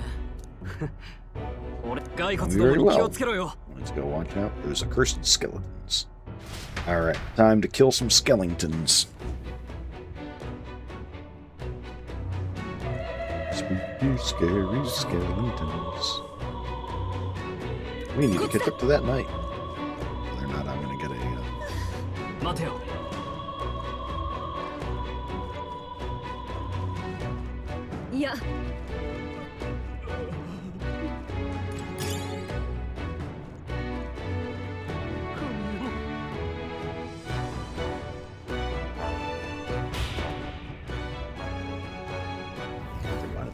俺骸骨 Very どもに気 well. をつけろよ Let's go watch out. There's accursed skeletons. Alright, time to kill some skeletons. Spooky, scary skeletons. We need to catch up to that night. Whether or not I'm gonna get a. 待てよいや、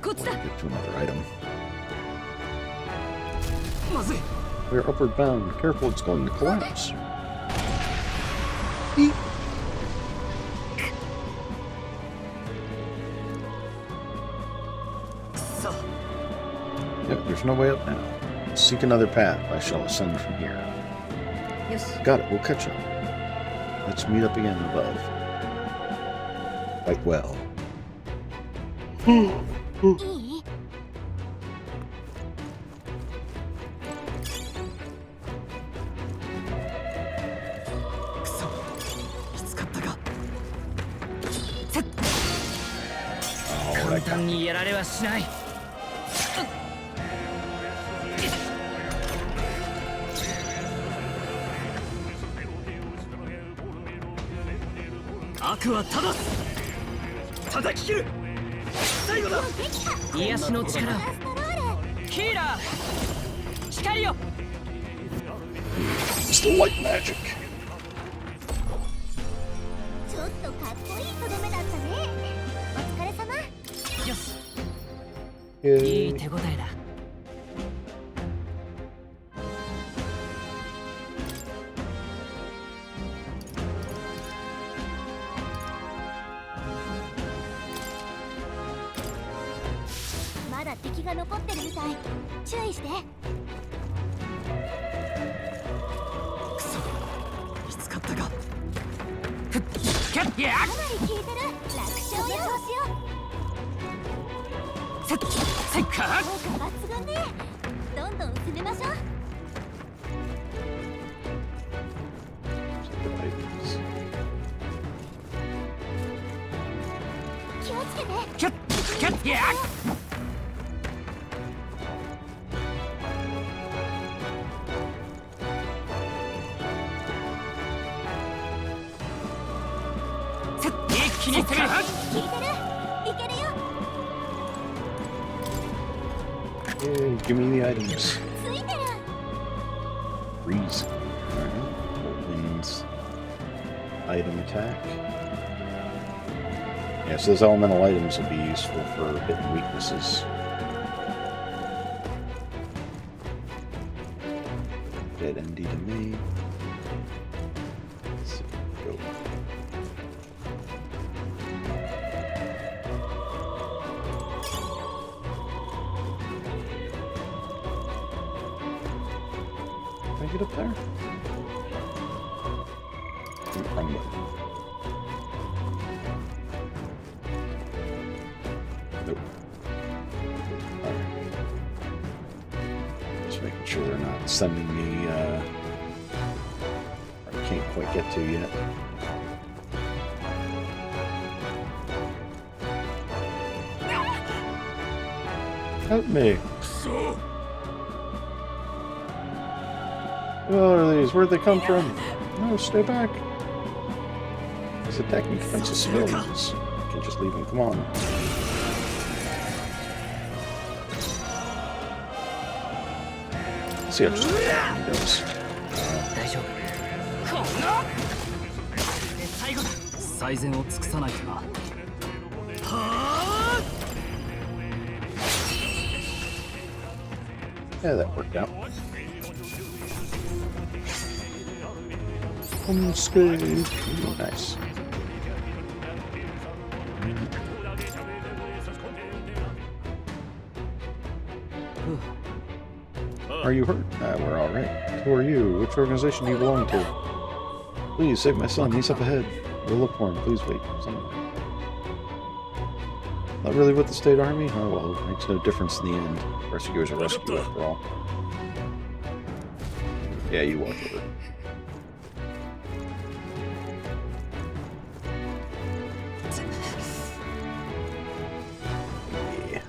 Get to another item. まずい We're upward bound. Careful, it's going to collapse. Yep, there's no way up now. Seek another path. I shall ascend from here. よし。 Got it. We'll catch up. Let's meet up again above. Fight well. いいくそ見つかったか簡単にやられはしない。悪は正す。叩き切る。最後だ。癒しの力を。ヒーラー。光を。It's the light magic. ちょっとかっこいいとどめだったね。お疲れ様。よし。い Yay. い手応えだ。まだ敵が残ってるみたい。注意して。くそ、見つかったか。ふっ、キャッヤかなり効いてる。楽勝よ。せっせっか。効果抜群ね。どんどん攻めましょう。 Items. 気をつけて。キャッキャッヤせっ、一気に攻める。効いてる。いけるよ。 Yay, give me the items. ついてる。 Freeze. Alright. Wins. Item attack. Yeah, so those elemental items will be useful for hitting weaknesses. Dead ND to me. Let's see, go. Can I get up there? Wrong button. Nope. Alright. Just making sure they're not sending me, I can't quite get to yet. Help me! What are these? Where'd they come from? No, stay back. He's attacking defensive civilians. I can just leave him. Come on. See how just he does. 大丈夫。こんな。最後だ。最善を尽くさないとな。はあ。 Yeah, that worked out. Unscathed. Nice. Are you hurt? We're all right. Who are you? Which organization do you belong to? Please save my son. He's up ahead. We'll look for him. Please wait. Not really with the state army? Oh well, it makes no difference in the end. Rescue is a rescue after all. Yeah, you watch over. Yeah.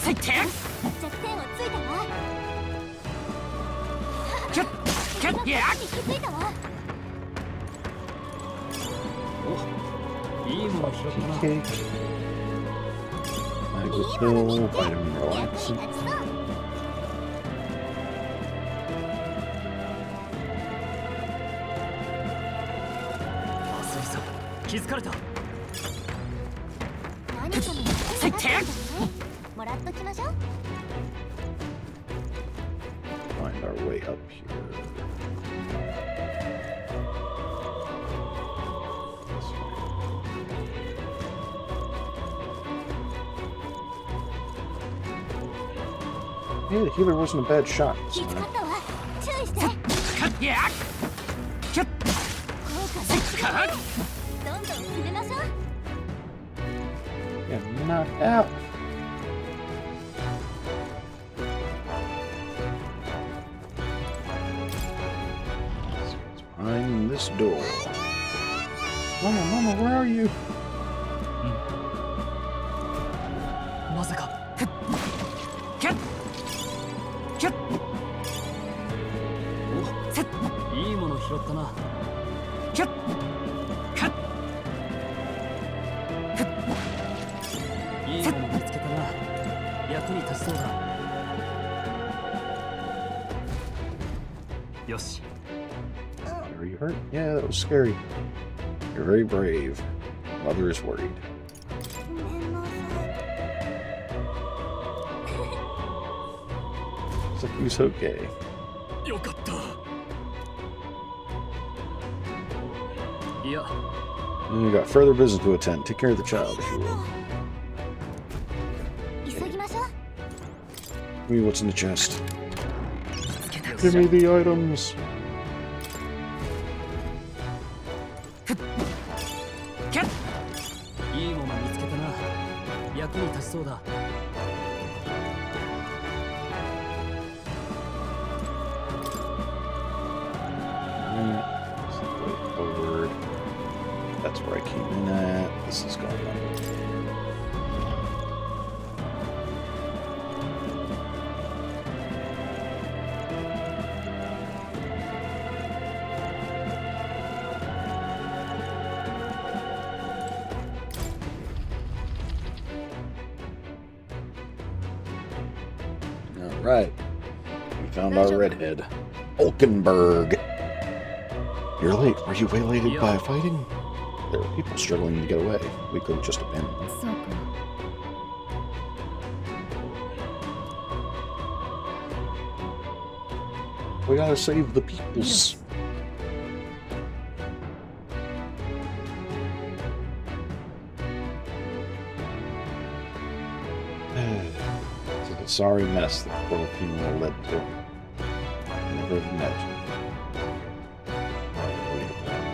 最低。弱点をついたわ。キュッキュッや。気づいたわ。いいもの拾ったな。 Cake. Magnet pill. Vitamin relaxant. 水さん、気づかれた。何かの最低。もらっときましょう。 Find our way up here. Hey, the healer wasn't a bad shot. 気遣ったわ。注意して。や。キュッ。効果抜群。どんどん進めましょう。 Yeah, knocked out. Let's find this door. Mama, where are you? まさかふっキャッキャッおせっいいもの拾ったなキャッカッふっいいもの見つけたな役に立ちそうだよし Are you hurt? Yeah, that was scary. You're very brave. Mother is worried. ごめんなさい It's like he's okay. よかったいや And you got further business to attend. Take care of the child if you will. 急ぎましょう Give me what's in the chest. つけた Give me the items. キャッいいもの見つけたな役に立ちそうだ Wait, forward. That's where I came in at. This is going on. All right. We found our redhead. Olkenberg. You're late. Were you waylaid by fighting? There were people struggling to get away. We could have just abandoned them. そうか We gotta save the peoples. It's a sorry mess that poor funeral led to. I never imagined.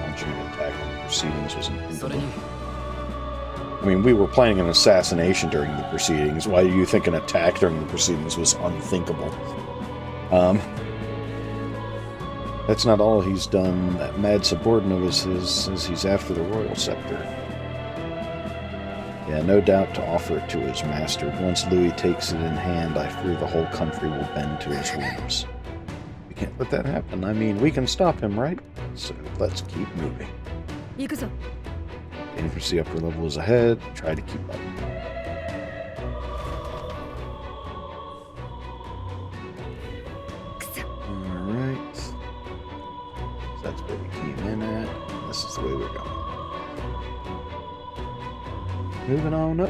Launching an attack on the proceedings was それに unthinkable. I mean, we were planning an assassination during the proceedings. Why do you think an attack during the proceedings was unthinkable? That's not all he's done. That mad subordinate of his says he's after the royal scepter. Yeah, no doubt to offer it to his master. Once Louis takes it in hand, I fear the whole country will bend to his whims. We can't let that happen. I mean, we can stop him, right? So let's keep moving. 行くぞ Aim for the upper levels ahead. Try to keep up. Alright. So that's where we came in at. This is the way we're going. Moving on up.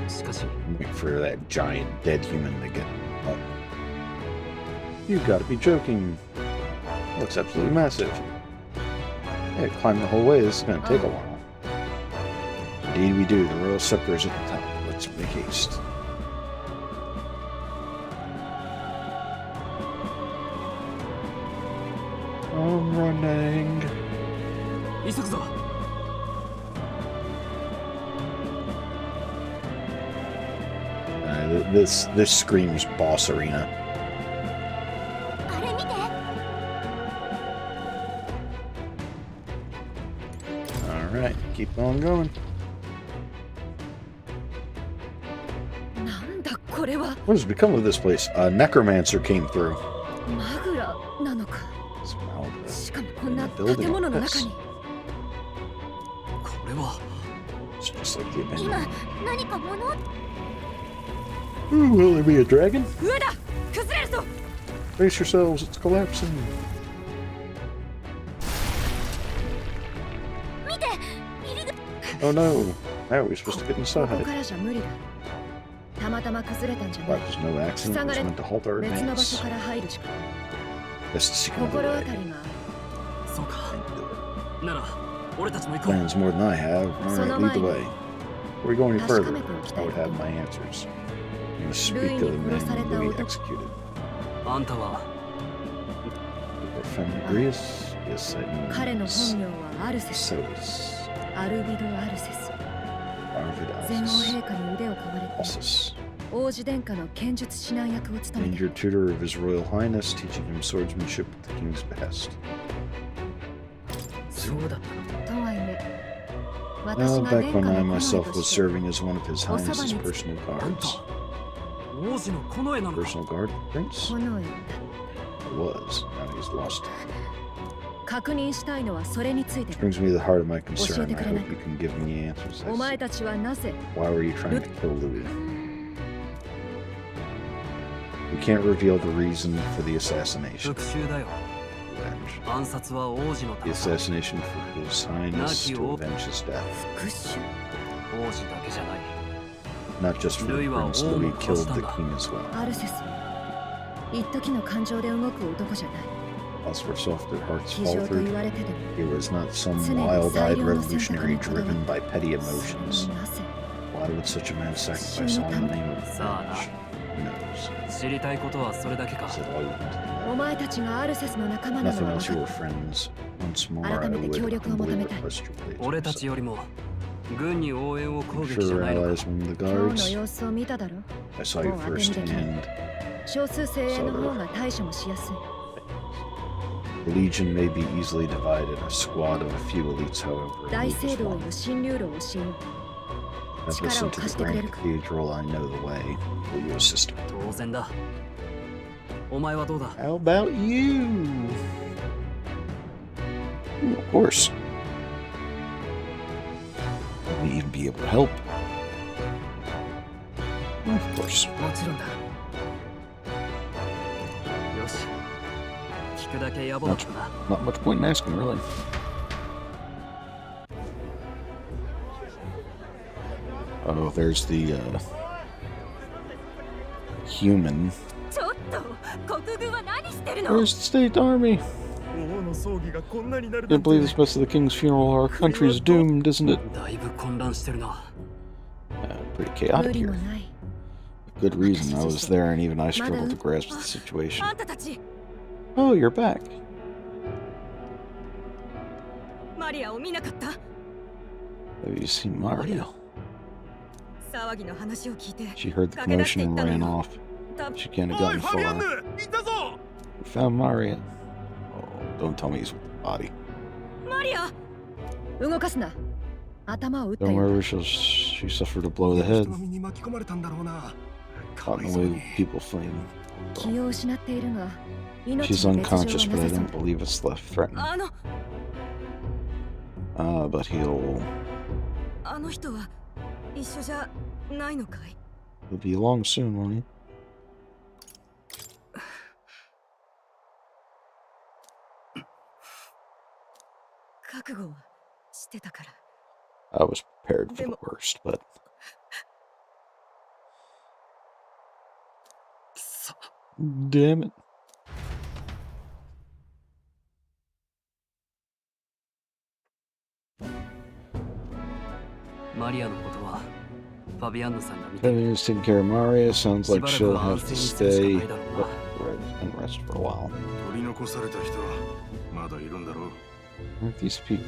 しかし Wait for that giant dead human to get up. You've got to be joking. Looks absolutely massive. Yeah, climb the whole way. This is going to take a while. Indeed we do. The royal scepter is at the top. Let's make haste. I'm running. 急ぐぞ This screams boss arena. あれ見て Alright, keep on going. なんだこれは What has become of this place? A necromancer came through. マグラなのか Smelled しかもこんな building 建物の like 中 this. にこれは It's just like the 今 abandoned. 何か物 Ooh, will there be a dragon? 上だ崩れるぞ Brace yourselves, it's collapsing. 見て入り口 Oh no. How are we supposed to get こ inside? こからじゃ無理だたまたま崩れたんじゃ That ない was no accident. It was meant to halt our 別の場 advance. 所から入るしか That's the secret of the 心当 way. たりがそうかなら俺たちも行こう Plans more than I have. Alright, lead the way. Before we go any further, I would have my answers. You must speak to the men Louis executed. あんたは Your family agrees? Yes, I know. 彼の本名はアルセス So is アルビド・アルセス Arvid 全王 Alsus. 陛下に腕を買われて Alsus. 王子殿下の剣術指南役を務め And て your tutor of His Royal Highness, teaching him swordsmanship at the king's behest. そうだったの。とはいえ Well, 私が back 殿下 when の I 近衛 myself と was して serving as one of His Highness's personal なん guards. と王子の近衛なのか。 Personal guard, Prince? 近衛 I was. Now he's lost it. 確認したいのはそれについて Which brings me to the heart of my concern. I 教えてくれない。 hope you can give me answers. お前たちはなぜ Why were you trying to kill Louis? We can't reveal the reason for the assassination. 復讐だよ。 Revenge. 暗殺は王子の The 戦い。 assassination for His Highness to avenge his death. 復讐。王子だけじゃない。 Not just for Louis Prince は王も Louis killed 殺したん the だ。 king as well. アルセスは一時の感情で動く男じゃない As for soft at hearts 非常と言 faltered, われてでも he was not some 常に wild-eyed 最良の選択 revolutionary にこだわる driven by petty そ emotions. れになぜ Why would such a man sacrifice all in the name of さあな。 revenge? Who knows? 知りたいことはそれだけか。 Is it all you want to お know? 前たちがアルセスの仲間な Nothing のは else 分 you か were った friends. Once more, I 改めて would 協力を humbly 求めたい。 request your blade. 俺たちよりも軍に応援を攻 I'm 撃じゃ sure ないの allies か。 from the 今日の guards. 様子を見ただろ I saw you もう当てにできない firsthand. 少数精鋭の方が対処もしやすい The Legion may be easily divided. A squad of a few elites, however, 大 will 聖 move 堂 as へ one. の侵入路を教えよう I've 力を listened to 貸 the してくれ Grand るか Cathedral. I know the way. Will you assist me? 当然だ。お前はどうだ。 How about you? Of course. Will you even be able to help? Of course. もちろんだ。よし。聞くだけ野暮だったな。 Not much point in asking, really. Oh, there's the human. ちょっと国軍は何してるの Where's the state army? 王の葬儀がこんなになる Can't believe this mess of the king's funeral. Our country is doomed, isn't it? だいぶ混乱してるな。 Pretty 無 chaotic 理も here. ない Good reason. I was there, and even I struggled to grasp the situation. あんたたち Oh, you're back. マリアを見なかった Have you seen Mario? 騒ぎの話を聞いて She heard the commotion and ran off. She can't have おい gotten ファビアンヌ far. いたぞ We found Mario. Oh, don't tell me he's with the body. マリア動かすな頭を打った Don't よ worry, she suffered a blow to the 人 head. の身に巻き込まれたんだろうな Caught in the way with people fleeing. 気を失っているが命 She's に別状は unconscious, な but I さそう don't believe it's left threatened. の But he'll あの人は一緒じゃないのかい he'll be along soon, won't he? 覚悟はしてたから I was prepared for the worst, but くそ。 damn it. マリアのことはファビアンヌさんが見て He's taking care of Maria. Sounds like しばらく she'll は安 have 静 to にするしか stay ないだろうな。 and rest for a while. 取り残された人まだいるんだろう Aren't these people?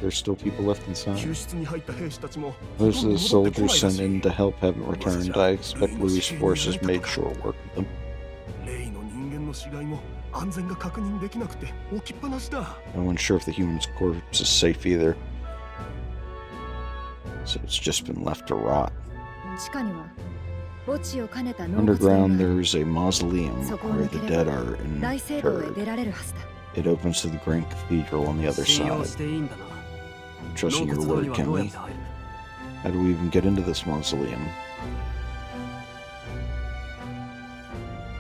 There's still people left 救 inside. 出に入った兵士たちも Most of the ほとんど戻ってこ soldiers ないらし sent い in to help haven't returned. I expect Louis' forces made short work with them. レイの人間の死骸も安全が確認できなくて置きっぱなしだ No one's sure if the human's corpse is safe either. So it's just been left to rot. 地下には墓地を兼ねた納骨堂 Underground, がある there's a mausoleum そこを where 抜け the れ dead ば are 大聖堂へ interred. 出られるはずだ It opens to the Grand Cathedral on the other 信用 side. していいんだな。 Trusting 納 your 骨堂に word, は can どうやっ we? て入る How do we even get into this mausoleum?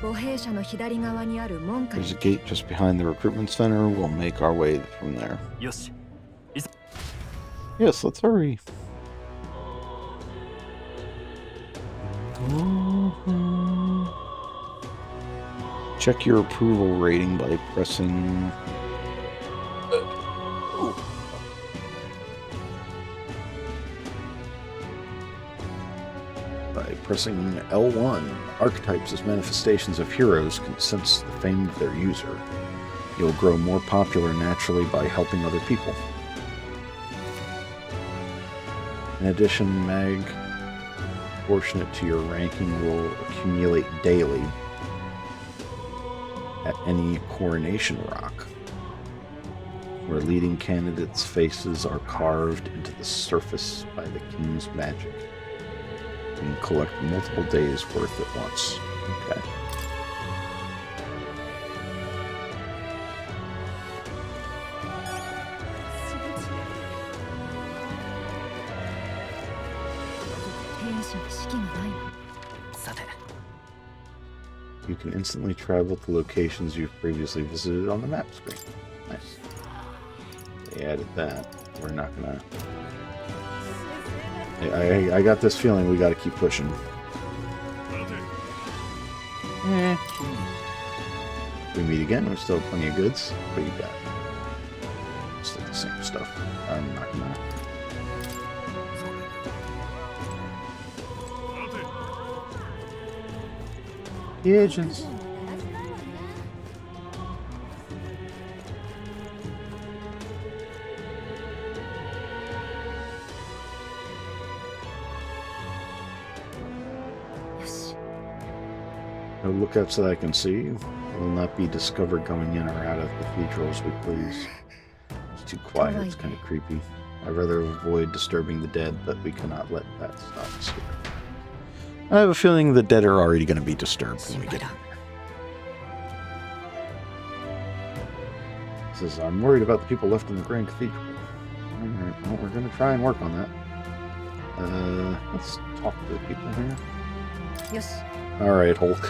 墓兵舎の左側にある門下 There's に a gate just behind the recruitment center. We'll make our way from there. よし。 Yes, let's hurry. Check your approval rating by pressing. By pressing L1, archetypes as manifestations of heroes can sense the fame of their user. You'll grow more popular naturally by helping other people. In addition, Mag proportionate to your ranking will accumulate daily at any coronation rock, where leading candidates' faces are carved into the surface by the king's magic. You can collect multiple days' worth at once. Okay. You can instantly travel to locations you've previously visited on the map screen. Nice. They added that. We're not gonna... I got this feeling we gotta keep pushing. We meet again, we still have plenty of goods. What do you got? Still the same stuff. I'm not gonna... The agents. No lookouts that I can see. Will not be discovered going in or out of the cathedral as we please. It's too quiet, it's kind of creepy. I'd rather avoid disturbing the dead, but we cannot let that stop us here. I have a feeling the dead are already going to be disturbed when we get in there. He says, I'm worried about the people left in the Grand Cathedral. Alright, well, we're going to try and work on that. Let's talk to the people here. Yes. Alright, Hulk.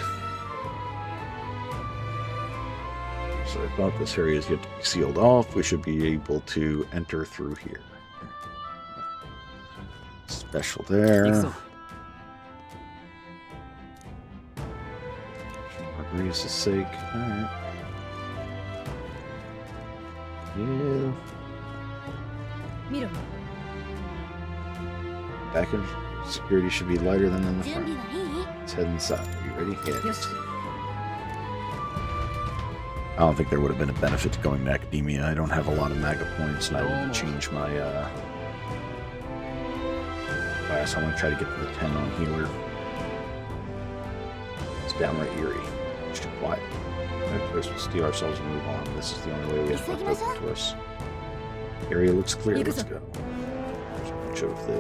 So I thought this area is yet to be sealed off. We should be able to enter through here. Special there. For Greece's sake. Alright. Yeah. Back in security should be lighter than in the front. Let's head inside. Are you ready? Yeah. Yes. I don't think there would have been a benefit to going to academia. I don't have a lot of MAGA points, and I want to change my class. I want to try to get to the 10 on healer. It's downright eerie. It's too quiet. First, we'll steal ourselves and move on. This is the only way we have left open to us. Area looks clear. Let's go. There's a bunch of the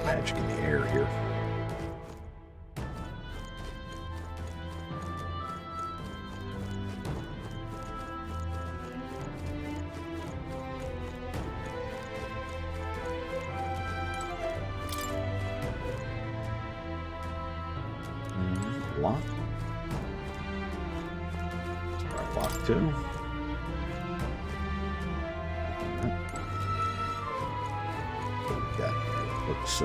magic in the air here. Lock. Lock 2. That looks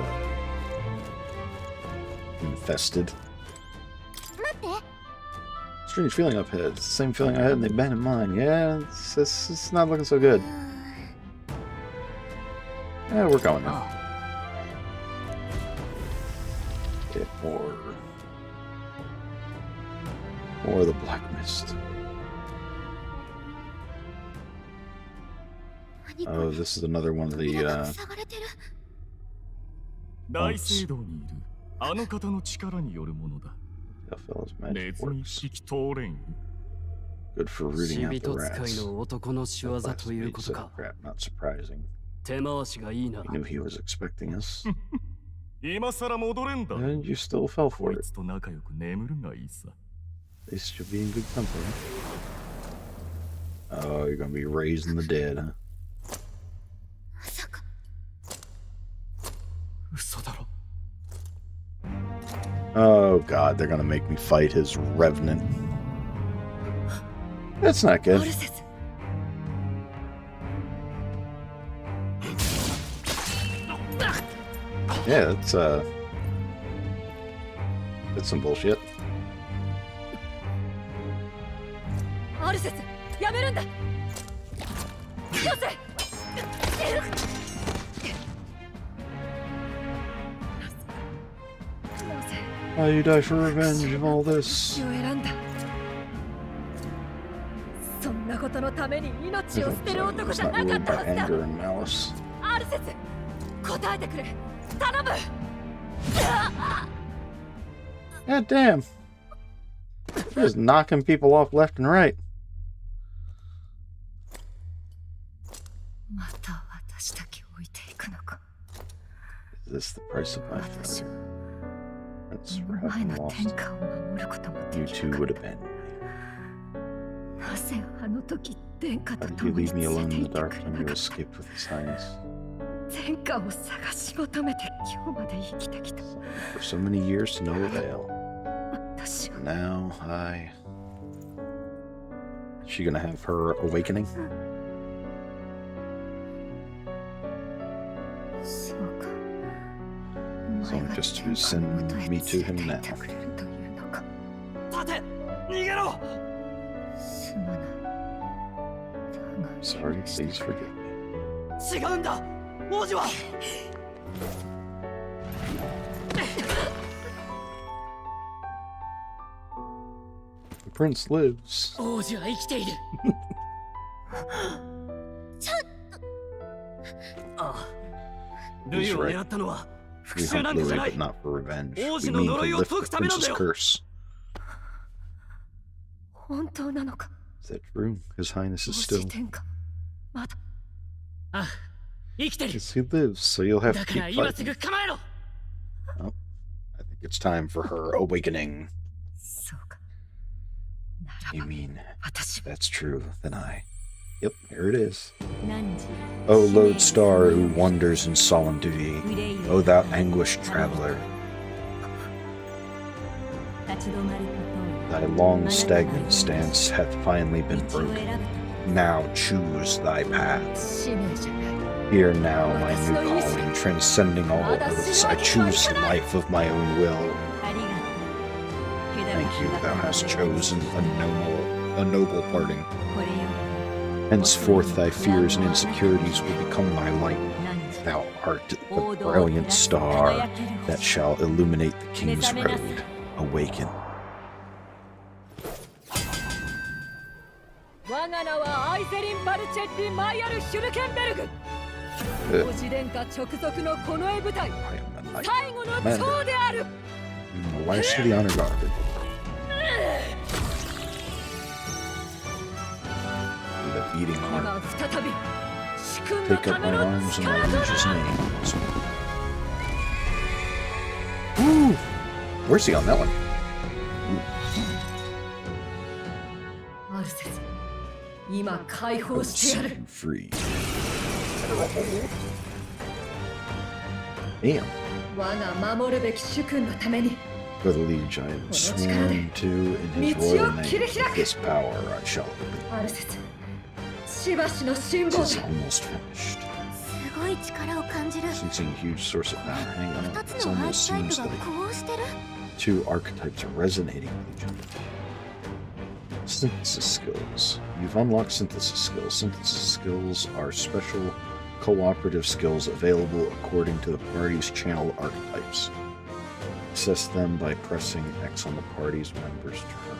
infested. Strange feeling up ahead. It's the same feeling I had in the abandoned mine. Yeah, it's not looking so good. Yeah, we're going now. Get more the black mist. Oh, this is another one of the monks. Fellas, magic works. Good for rooting out the rats. Crap, not surprising. We knew he was expecting us. And you still fell for it. At least you'll be in good company. Oh, you're gonna be raising the dead, huh? Oh god, they're gonna make me fight his revenant. That's not good. Yeah, that's some bullshit. Why you die for revenge and all this? Anger and malice. 答えてくれ。頼む。 God damn. Just knocking people off left and right. また私だけ置いていくのか。 Is this the price of my 私 failure? は That's 目 for の前 having の lost. 天下を守ることも You でき two なか would っ abandon me. た。なぜあの時天下 How と did 共 you に leave me 連 alone れ in て the 行って dark くれ when な you かった。 escaped with His Highness? 天下を探し求めて今日まで生きてきた。 For so many years to no avail. 私は Now Is she gonna have her awakening? そうか。 So お前が just 天 to 下の send 元へ me to 連 him れ now. て行ってくれるというのか。立て逃げろ。すまない。だが Sorry, please forgive me. 違うんだ王子は。 The prince lives. 王子は生きている。ああ、ルイを狙ったのは復 We 讐 hunt なんかじゃ Louis, な but い。 not for revenge. We 王子の mean 呪 to いを lift 解 the くためなんだ prince's よ。 curse. 本当なのか。 Is that true? His Highness is もし still. 天下まだああ、生きてる。 Yes, he lives, so you'll have だ to か keep ら今す fighting. ぐ構えろ。 I think it's time for her awakening. そうか。なら You ば mean 私 if that's true? Then I. Yep, here it is. 汝 O lodestar who wanders in solemn duty, O thou anguished traveler, 立ち止まることを thy long stagnant stance hath finally been 道を broken. 選ぶ Now choose thy path. 使命じゃない。 Here now my new calling, transcending all oaths, I choose the life of my own will. ありがとう。 Thank you, thou hast chosen a noble parting. これよ Henceforth thy fears and insecurities will become my light. 汝 Thou art the brilliant star that shall illuminate the king's road. Awaken. 我が名はアイゼリン・バルチェッリ・マイヤル・ヒュルケンベルグ。 Uh, 王子殿下直属の近衛部隊 I am a knight. 最後の長である。 The last of the honor guard. With a beating heart, 今再び主君の take た up め my の arms in my 力と liege's なる。 names. Woo! Where's he on that one? アルセス、今解放してや Set る。 him free. Damn. 我が守るべき主君のために For the liege I am sworn to in his royal name. With this power I shall open. アルセス、しばしの辛 It 抱 is だ。 almost finished. すごい力を感じる。 Sensing a huge source of power. Hang on. 二 It つのアー almost チタイ seems プが like 呼応してる。 two archetypes are resonating with each other. Synthesis skills. You've unlocked synthesis skills. Synthesis skills are special cooperative skills available according to the party's channel archetypes. Access them by pressing X on the party's member's turn.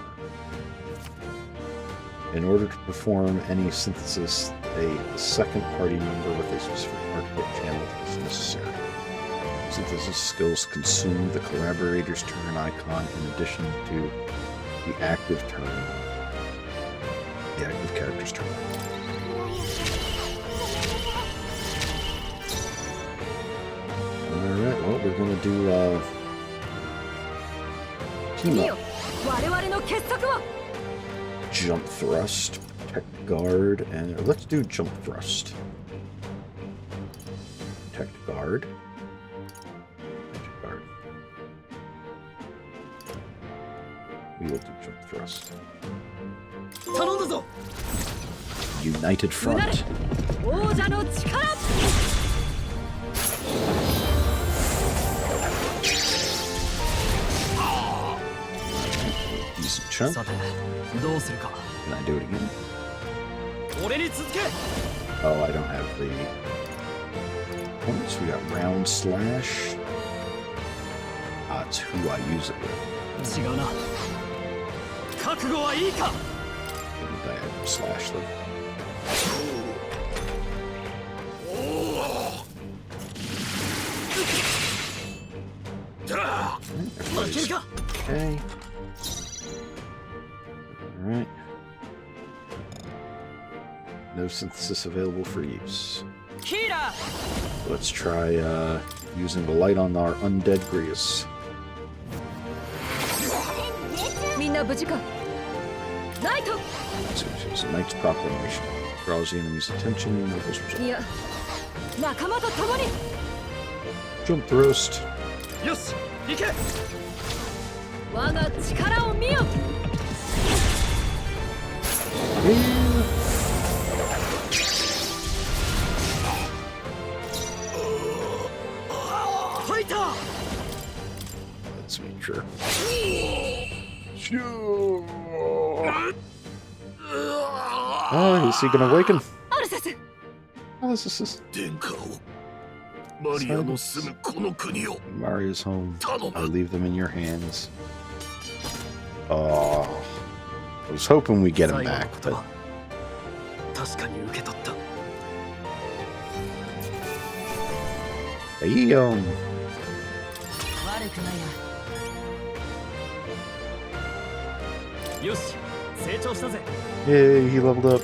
In order to perform any synthesis, a second party member with a specific archetype channel is necessary. Synthesis skills consume the collaborator's turn icon in addition to the active character's turn. Alright, well, we're gonna do, team 見よ up. 我々の結束を。 Jump thrust, protect guard, and let's do jump thrust. Protect guard. Protect guard. We will do jump thrust. 頼んだぞ。 United うなれ front. 王者の力。 Decent chunk. さて、どうするか。 Can I do it again? 俺に続け。 Oh, I don't have the points. We got round slash. Ah, it's who I use it with. 違うな。覚悟はいいか。 Maybe diagonal slash them. Everybody's okay. Alright. No synthesis available for use. Let's try using the light on our undead Grius. みんな無事か。ナイト。 So it's a Knight's Proclamation. Draws the enemy's attention and enables results. いや、仲間と共に。 Jump roast. よし行け。我が力を見よ。 ファイター。 Let's make sure. Oh, is he gonna awaken? アルセス。 Oh, this is 殿下をマリアの住むこの国を Maria's home. 頼 I む。 leave them in your hands. Oh, I was hoping we get him 最後の back, 言 but 葉確かに受け取った。 damn. 悪くないな。よし、成長したぜ。 Yay, he leveled up.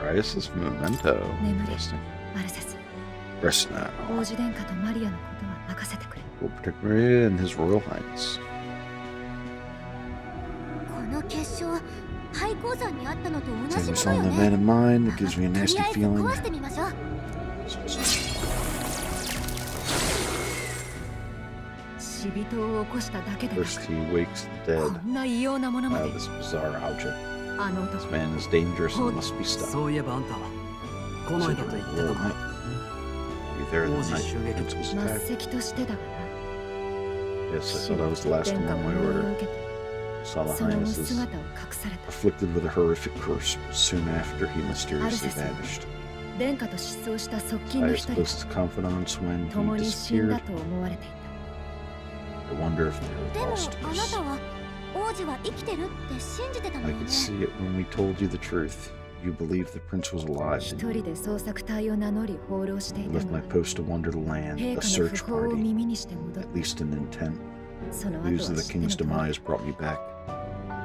Riotous Memento. 眠れ。 Interesting. アルセス。 Rest now. 王子殿下とマリアのことは任せてくれ。 Will protect Maria and His Royal Highness. この結晶廃鉱山にあったのと同 Same じ as もの on よ the man ね。 in mind. It gives me a とり nasty あえず feeling. 壊してみましょう。 死人を起こしただけでな First く、 he wakes the こ dead. んな異様なものま Now で。 this bizarre object. あの This 男。 man is dangerous and must be stopped. そういえばあんたはこの Said 間と your 言って royal た knight. な。 Be there the王子 night 襲 the 撃。 prince was 末 attacked. 席としてだがな。 Yes, I thought I was the last 殿 one 下 on は my 命令を order. 受けて、 Saw the その後 Highness is 姿を隠された。 afflicted with a horrific curse soon after he mysteriously Arthas. vanished. 殿下と失踪した側近の I 一 was 人 closest confidants when 共 he に死んだ disappeared. と思われていた。 I wonder if で they're も lost あな us. たは王子は生きてるって信じてたの I よ could ね。 see it when we told you the truth. You believed the prince was alive. 一 And 人で捜索隊を名乗り放浪してい I た left の my は、 post to Wonderland, 陛 a 下の search 訃報を party. 耳にして戻っ At least an intent. た。その後は News of the 知って king's の通 demise brought me back.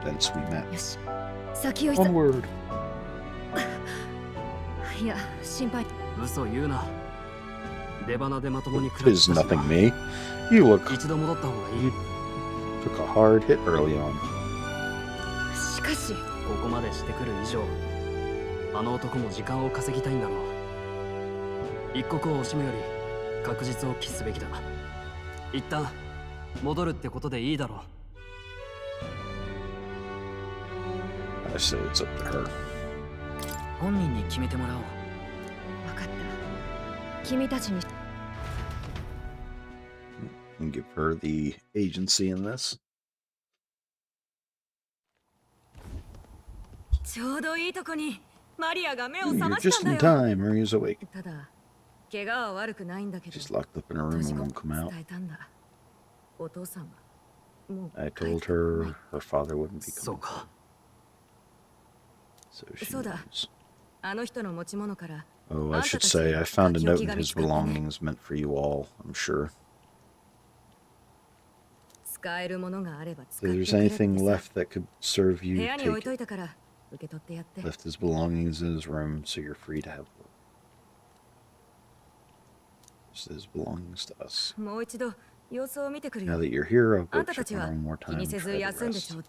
Thence we met. り。よし、先を急 Onward. いや、心配。嘘言うな。出花でまともに It 食らっ is たし nothing, me. You look 一度戻った方がいい。 You took a hard hit early on. しかし、ここまでしてくる以上、あの男も時間を稼ぎたいんだろう。一刻を惜しむより確実を期すべきだ。一旦戻るってことでいいだろう。 I say it's up to her. 本人に決めてもらおう。分かった。君たちに And give her the agency in this. ちょうどいいとこにマリアが目を Ooh, 覚 you're ました just ん in だよ。 time. Maria's awake. ただ、怪我は悪くないんだけど。 She's locked up in a room 確 and か won't come out. 伝えたんだ。お父さんはもう I 帰って told こない her her father wouldn't be そう coming. か。 So she そうだ。 knows. あの人の持ち物から Oh, I should say, I found a note in his belongings meant for you all, I'm sure. 使えるものがあれば使 If って there's くれって anything さ。 left that could serve 部 you, 屋に置い take と it. いたから受け取ってやって。 Left his belongings in his room, so you're free to have them. Just his belongings to us. もう一度様子を見てくる Now よ。 that you're here, I'll あ go んたた check ちは around more 気 time に and せず try the 休んで rest. ちょう。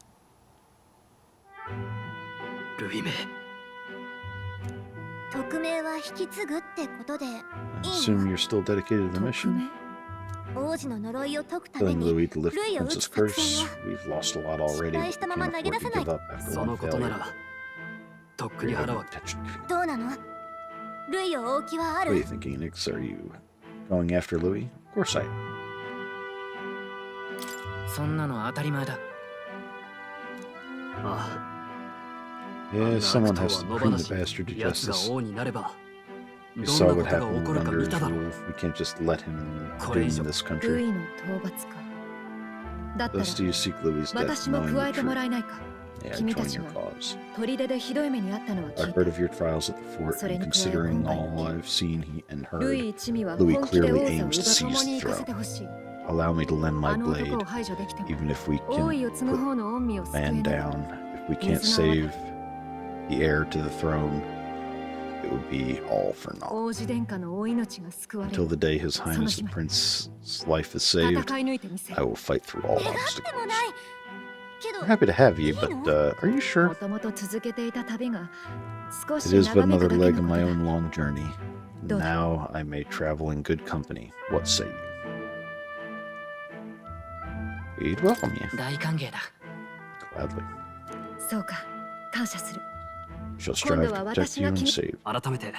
ルイメ。匿名は引き継ぐってことでいい I の？ assume you're still dedicated to the 匿 mission? 名？王子の呪いを解くため Telling に Louis to lift ルイを the 撃つ princess 作戦 curse. よ。 We've lost a lot already. We 失敗したまま can't 投げ出 afford さ to ない give up after そ one のことな failure. ら、とっくに腹は What どうなの？ルイを追う気はあ are you る？ thinking, Nix? Are you going after Louis? Of course I am. そんなの当たり前だ。ああ。 Yeah, someone has to 野 bring 放 the し bastard to 奴が justice. 王になれば、 You ど saw んな what ことが happened 起こ with るか見 Under's ただろ rule. う。 We can't just let him これ以 doom 上 this ル country. イの討伐か。だったら Thus do you seek Louis's death, 私も knowing 加え the ても truth. らえないか。Yeah, 君た join ち your は cause. 砦でひどい目にあったのは I 聞い heard た。 of your trials at the fort, So and then considering Claire all I've seen and ルイ heard, 一味は Louis 本気で clearly 王座を aims to 奪 seize 共 the に行かせ throne. てほしい。 Allow me to lend あ my の男を blade, 排除できても even if we 王 can 位を継ぐ put 方の恩義を救え man ない。 down. If we can't save the heir to the throne, it would be all for naught. 王子殿下のお命が救われ Until る。 the day His Highness the Prince's life is saved, 戦い抜いてみせ I る。 will fight through all 願っても obstacles. ないけど We're happy to have you, but are you も sure? ともと続けていた旅が少 It し is but 長めた another だけ leg の of こと my だ。 own long journey. Don't. Now I may travel in good company. What say you? We'd welcome you 大歓迎だ。 gladly. そうか、感謝する。 Shall strive to protect you and save. 改めて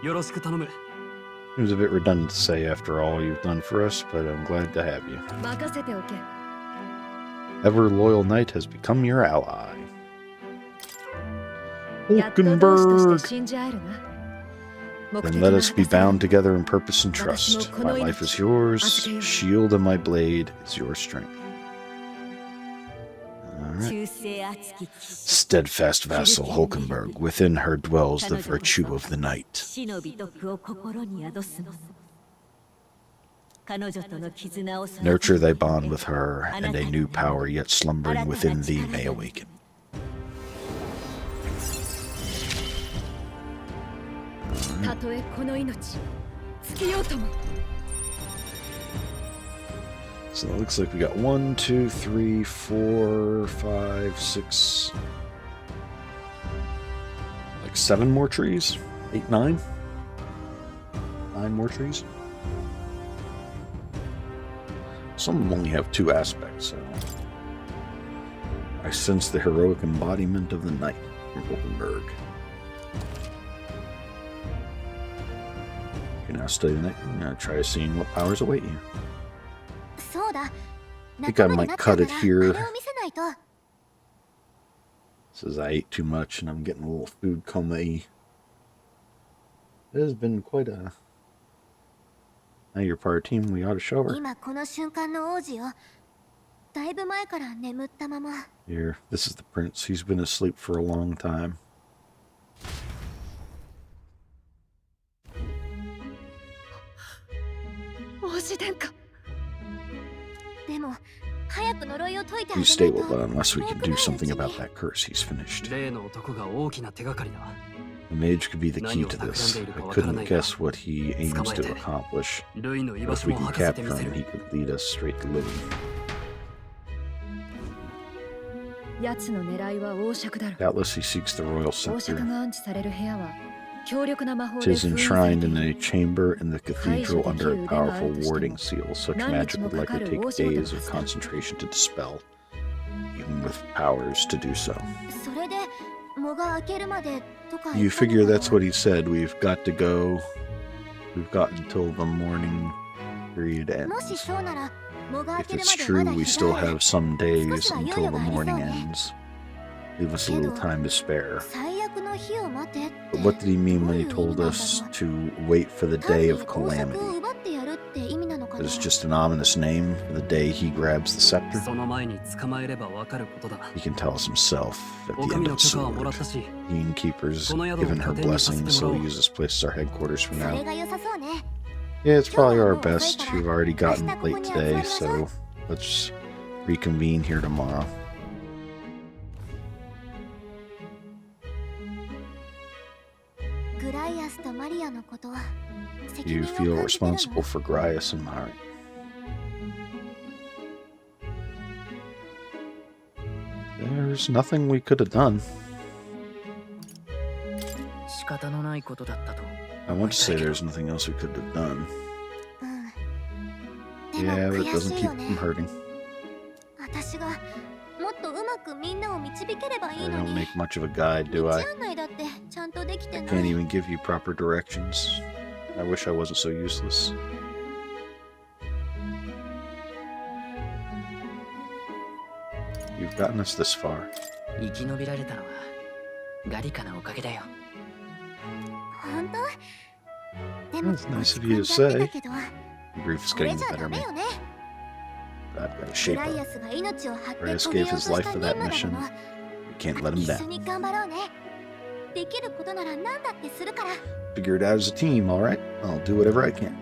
よろしく頼む。 It was a bit redundant to say after all you've done for us, but I'm glad to have you. 任せておけ。 Ever loyal knight has become your ally. やっと同志として Hulkenberg! 信じ合えるな。目 Then 的 let が us be 果たされ bound together in purpose and 私 trust. もこの My 命 life is yours, 預けよう。 shield and my blade is your strength. Alright. 忠誠熱き騎士 Steadfast vassal Hulkenberg, within her dwells the virtue of the knight. 死の美徳を心に宿すの。彼女との絆を育て Nurture thy bond with her, and a new power yet slumbering within thee may awaken. Alright. たとえこの命尽きようとも。 So it looks like we got 1, 2, 3, 4, 5, 6, like 7 more trees? 8, 9? 9 more trees? Some of them only have 2 aspects, so I sense the heroic embodiment of the knight from Hulkenberg. You can now study the knight and try seeing what powers await you. そうだ。 think I might cut it here. これを見せないと。 Says I ate too much and I'm getting a little food coma-y. It has been quite a... Now you're part of the team, we ought to show her. 今この瞬間の王子よ。だいぶ前から眠ったまま。 Here, this is the prince. He's been asleep for a long time. 王子殿下。でも早く呪いを解いてあ He's げない stable, と。 but unless we can do something about that curse, he's finished. 例の男が大きな手がかりだ。 The mage could be the key to this. I couldn't guess what he aims to accomplish. ルイの居 But 場 if 所 we も can 吐かせて capture みせ him, る。 he could lead us straight to Louis. 奴の狙いは王爵だろう。 Doubtless he seeks the royal 王爵 scepter. が安置される部屋は強力な魔法 It で is 封印され enshrined てい in る。 a chamber in the cathedral under a powerful warding seal. Such magic would likely take days of concentration to dispel, even with powers to do so. それで藻が開けるまでとか You figure that's what he said. We've got to go. We've got until the morning period もし ends. そうなら藻が開 If ける it's まで true, まだ we 日 still がある have some days 少しは猶 until 予 the がありそう morning ね。 ends. Leave us a little time to spare. 最悪の日を待てって But what did he mean when he told us to wait for the 単 day に of 王爵 calamity? を奪ってやるって意味なのかな。 Is it just an ominous name for the day he grabs the scepter? その前に捕まえればわかることだ。 He can tell us himself at お the 上 end の of 許可はもら Sword. ったし、 Innkeeper's この宿を given her 拠点にさせて blessing, も so らお we'll う。 use this place as our headquarters for そ now. れが良さそうね。 Yeah, it's probably our best. We've already gotten late today, so let's reconvene here tomorrow. グライアスとマリアのことは責 You 任を feel 感じてる responsible の。 for Grias and Mari. There's nothing we could have done. 仕方のないことだったと。 I want to say there's nothing else we could have done. うん。でも Yeah, but it 悔 doesn't しい keep よね from。hurting. 私がもっとうまくみんなを導ければい I いの don't に。 make much of a guide, do 道 I? 案内だってちゃんとできて I な can't い。 even give you proper directions. I wish I wasn't so useless. You've gotten us this far. 生き延びられたのはガリカのおかげだよ。本当？でも That's nice of you to 落ち込んだだ say. けど Grief's これ getting じ the ゃ better ダ of メ me. よね。But I've got to グ shape ライ up. アスが命を張って Reyes 遂げ gave よう his とし life た for 任 that 務だ mission. もの We can't let him 一緒 down. に頑張ろうねできることなら何だってするから Figure it out as a team, alright? I'll do whatever I can.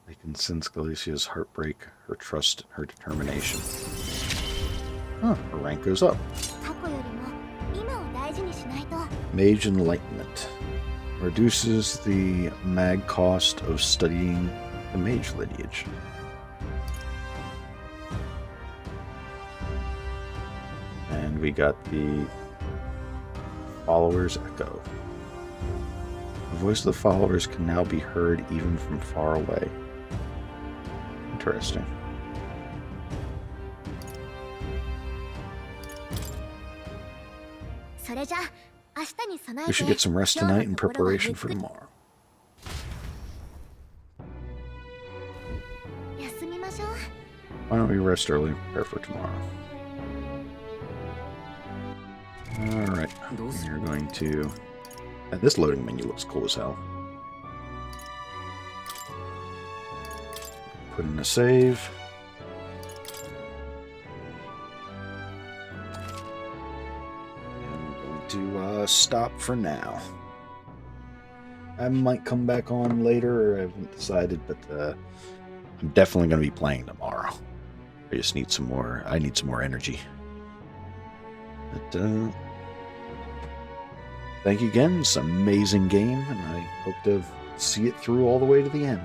I can sense Galicia's heartbreak, her trust, her determination. Huh, her rank goes up. 過去よりも今を大事にしないと Mage Enlightenment. Reduces the mag cost of studying the mage lineage. And we got the Followers Echo. The voice of the followers can now be heard even from far away. Interesting. We should get some rest tonight in preparation for tomorrow. 休みましょう Why don't we rest early and prepare for tomorrow? Alright, we're going to... this loading menu looks cool as hell. Put in a save. And we're going to stop for now. I might come back on later, or I haven't decided, but I'm definitely going to be playing tomorrow. I just need some more, I need some more energy. But, thank you again. It's an amazing game, and I hope to see it through all the way to the end.